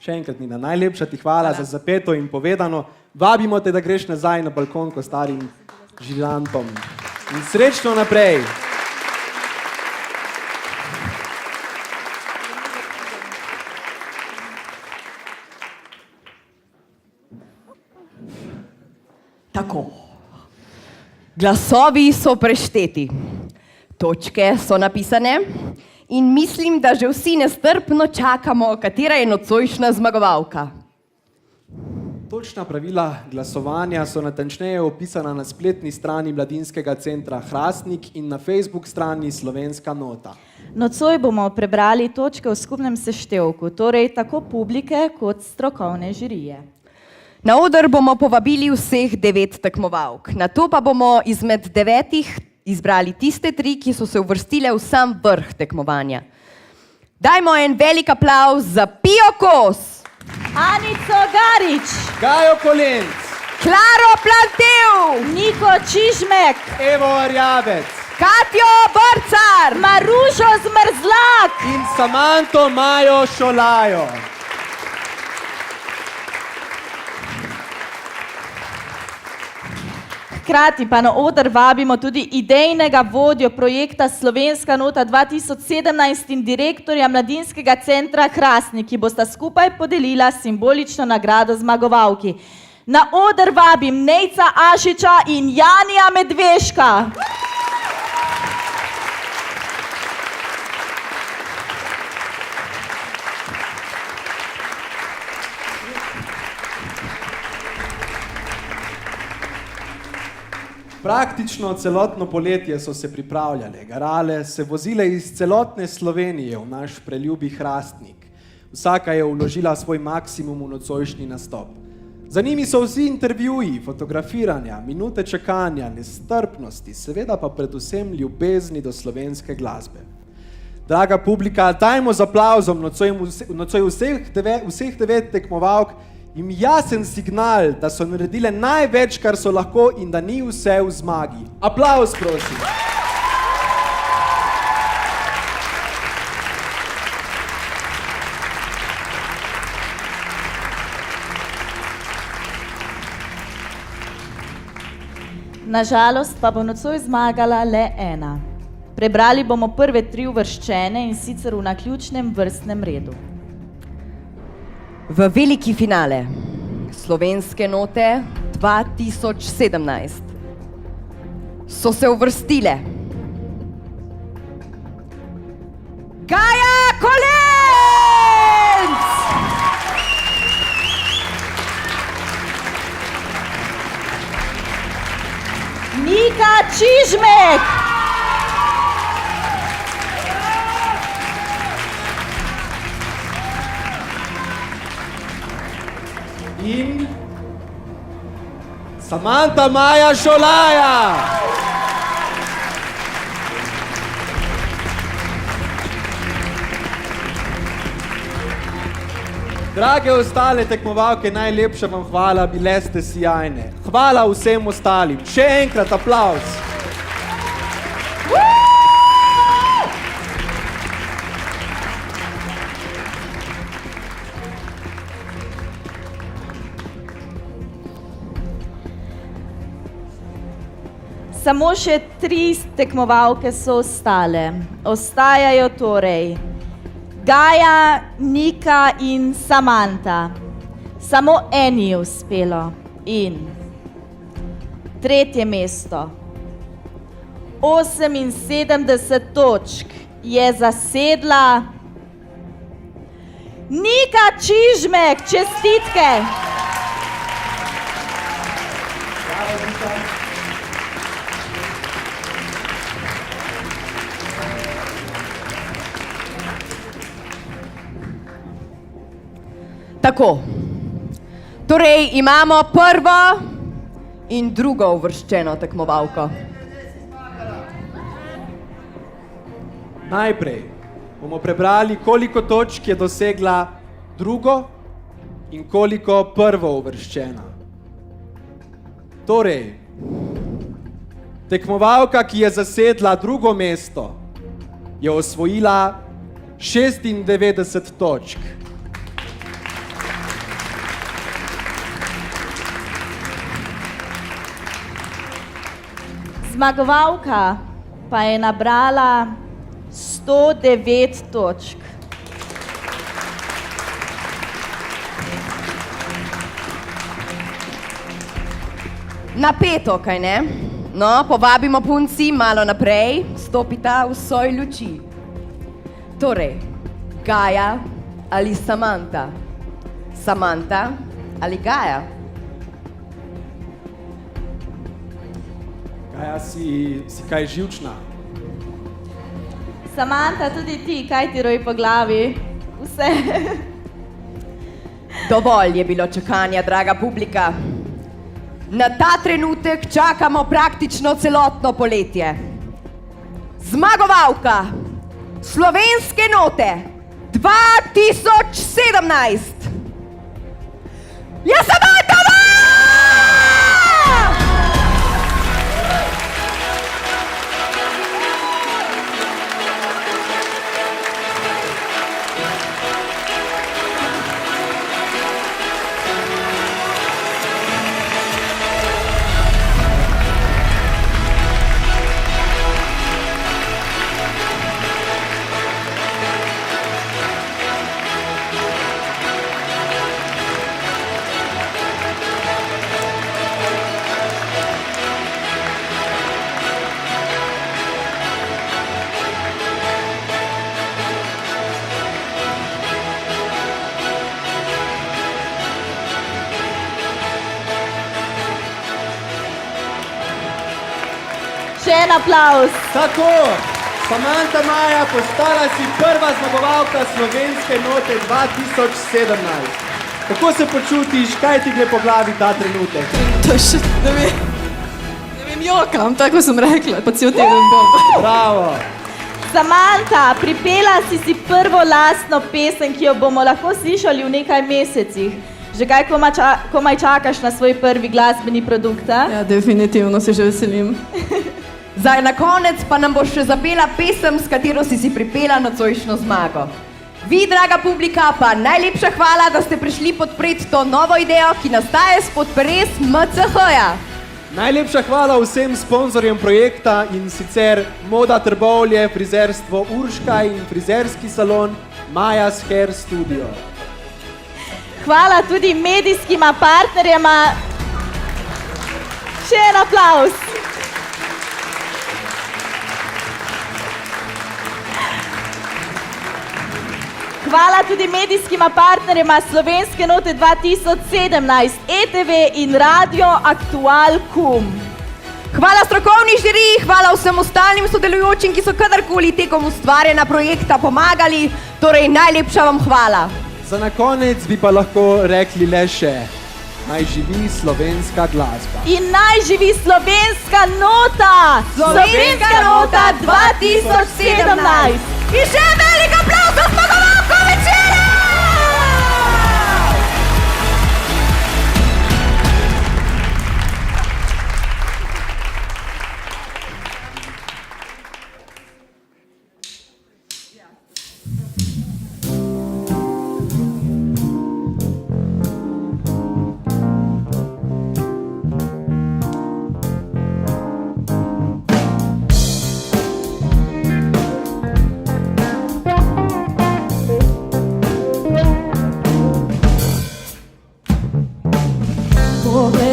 Še enkrat, Nina, najlepša ti hvala za zapeto in povedano. Vabimo te, da greš nazaj na balkon ko starim žirantom. In srečno naprej! Tako. Glasovi so prešteti, točke so napisane in mislim, da že vsi nestrpno čakamo, katera je nocojšnja zmagovalka. Točna pravila glasovanja so natančneje opisana na spletni strani Mladinskega centra Hrastnik in na Facebook strani Slovenska nota. Nocoj bomo prebrali točke v skupnem seštevku, torej tako publike kot strokovne žirije. Na oder bomo povabili vseh 9 tekmovalk. Nato pa bomo izmed 9 izbrali tiste 3, ki so se uvrstile v sam vrh tekmovanja. Dajmo en velik aplavz za Pijo Kos, Anico Garič, Gajo Kolenc, Klaro Plantev, Niko Čižmek, Evo Arjavec, Katjo Borcar, Marušo Zmrzlak in Samanto Majo Šolajo. Hkrati pa na oder vabimo tudi idejnega vodjo projekta Slovenska nota 2017 in direktorja Mladinskega centra Hrastnik, ki bosta skupaj podelila simbolično nagrado zmagovalki. Na oder vabim Nejca Ašiča in Janija Medveška. Praktično celotno poletje so se pripravljale, garale, se vozile iz celotne Slovenije v naš preljubi Hrastnik. Vsaka je vložila svoj maksimum v nocojšnji nastop. Za njimi so vsi intervjuji, fotografiranja, minute čakanja, nestrpnosti, seveda pa predvsem ljubezni do slovenske glasbe. Draga publika, dajmo z aplavzom nocoj vseh 9 tekmovalk jim jasen signal, da so naredile največ, kar so lahko in da ni vse v zmagi. Aplavz, prosim. Nažalost pa bo nocoj zmagala le ena. Prebrali bomo prve 3 uvrščene in sicer v naključnem vrstnem redu. V veliki finale Slovenske note 2017 so se uvrstile Gaja Kolenc, Nika Čižmek, in Samanta Maja Šolaja. Drage ostale tekmovalke, najlepša vam hvala, bile ste sijajne. Hvala vsem ostalim. Še enkrat aplavz. Samo še 3 tekmovalke so ostale. Ostajajo torej Gaja, Nika in Samanta. Samo eni je uspelo. In 3. mesto. 78 točk je zasedla Nika Čižmek. Čestitke! Tako, torej imamo prvo in drugo uvrščeno tekmovalko. Najprej bomo prebrali, koliko točk je dosegla drugo in koliko prvo uvrščena. Torej, tekmovalka, ki je zasedla drugo mesto, je osvojila 96 točk. Zmagovalka pa je nabrala 109 točk. Napeto, kaj ne? No, povabimo punci malo naprej, stopita v soj luči. Torej, Gaja ali Samanta? Samanta ali Gaja? Ja, si kaj živčna? Samanta, tudi ti, kaj ti roji po glavi? Vse. Dovolj je bilo čakanja, draga publika. Na ta trenutek čakamo praktično celotno poletje. Zmagovalka Slovenske note 2017 je Samanta Maja! Še en aplavz. Tako, Samanta Maja, postala si prva zmagovalka Slovenske note 2017. Kako se počutiš, kaj ti gre po glavi ta trenutek? To še ne vem, jokam, tako sem rekla, pa cel teden bom. Bravo. Samanta, pripela si prvo lastno pesem, ki jo bomo lahko slišali v nekaj mesecih. Že kaj komaj čakaš na svoj prvi glasbeni produkt, a? Ja, definitivno se že veselim. Zdaj na konec pa nam boš še zapela pesem, s katero si pripela nocojšnjo zmago. Vi, draga publika, pa najlepša hvala, da ste prišli podpreti to novo idejo, ki nastaja spod peres MCH-ja. Najlepša hvala vsem sponzorjem projekta in sicer Moda Trbovlje, frizerstvo Urška in frizerski salon Maja's Hair Studio. Hvala tudi medijskima partnerjema. Še en aplavz. Hvala tudi medijskima partnerjema Slovenske note 2017, ETV in Radio Aktual Kum. Hvala strokovni žiriji, hvala vsem ostalim sodelujočim, ki so kadarkoli tekom ustvarjanja projekta pomagali. Torej, najlepša vam hvala. Za na konec bi pa lahko rekli le še, naj živi slovenska glasba. In naj živi slovenska nota! Slovenska nota 2017! In še velik aplavz za zmagovalko večera!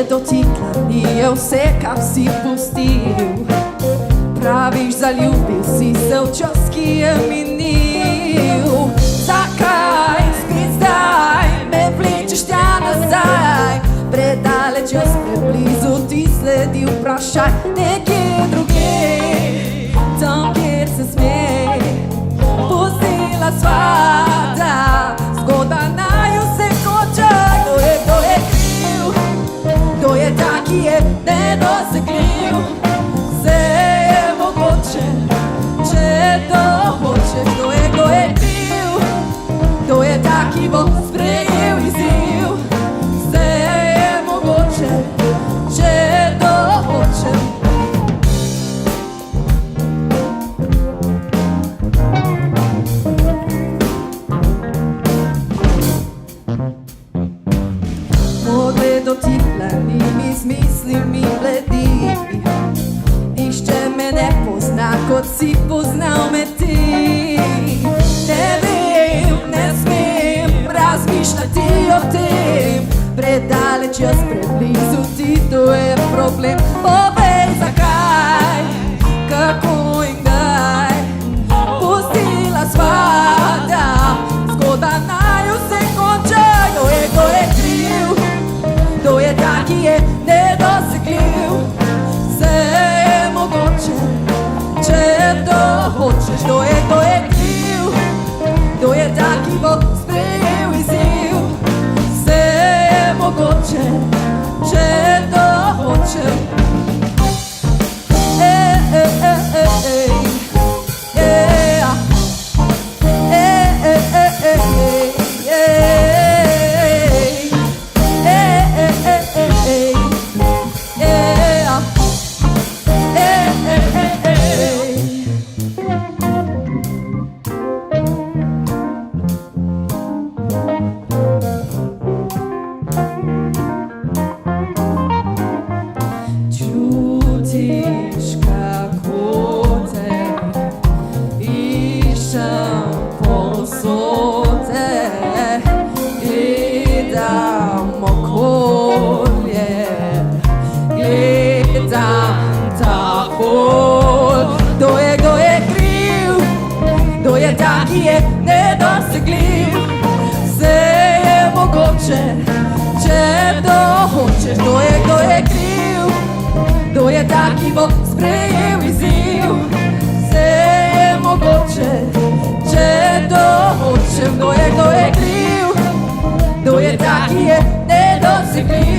Dotikla je vse, kar si pustil. Praviš, zaljubil si se v čas, ki je minil. Zakaj spet zdaj me vlečeš tja nazaj? Predaleč jaz, preblizu ti sledi vprašaj. Nekje drugje, tam kjer se smej, pustila sva, da zgoda naj vse konča. Kdo je kriv? Kdo je ta, ki je nedosegljiv? Vse je mogoče, če to hoče. Kdo je kriv? Kdo je ta, ki bo sprejel izziv? Vse je mogoče, če to hoče. Pogled otipljenimi z mislimi bledi, išče me ne pozna, kot si poznal me ti. Ne vem, ne smem razmišljati o tem, predaleč jaz, preblizu ti, to je problem. Povej, zakaj, kako in kdaj, pustila sva, da zgoda naj vse konča. Kdo je kriv? Kdo je ta, ki je nedosegljiv? Vse je bo sprejel izziv. Vse je mogoče, če to hočem. Kdo je kriv? Kdo je ta, ki je nedosegljiv?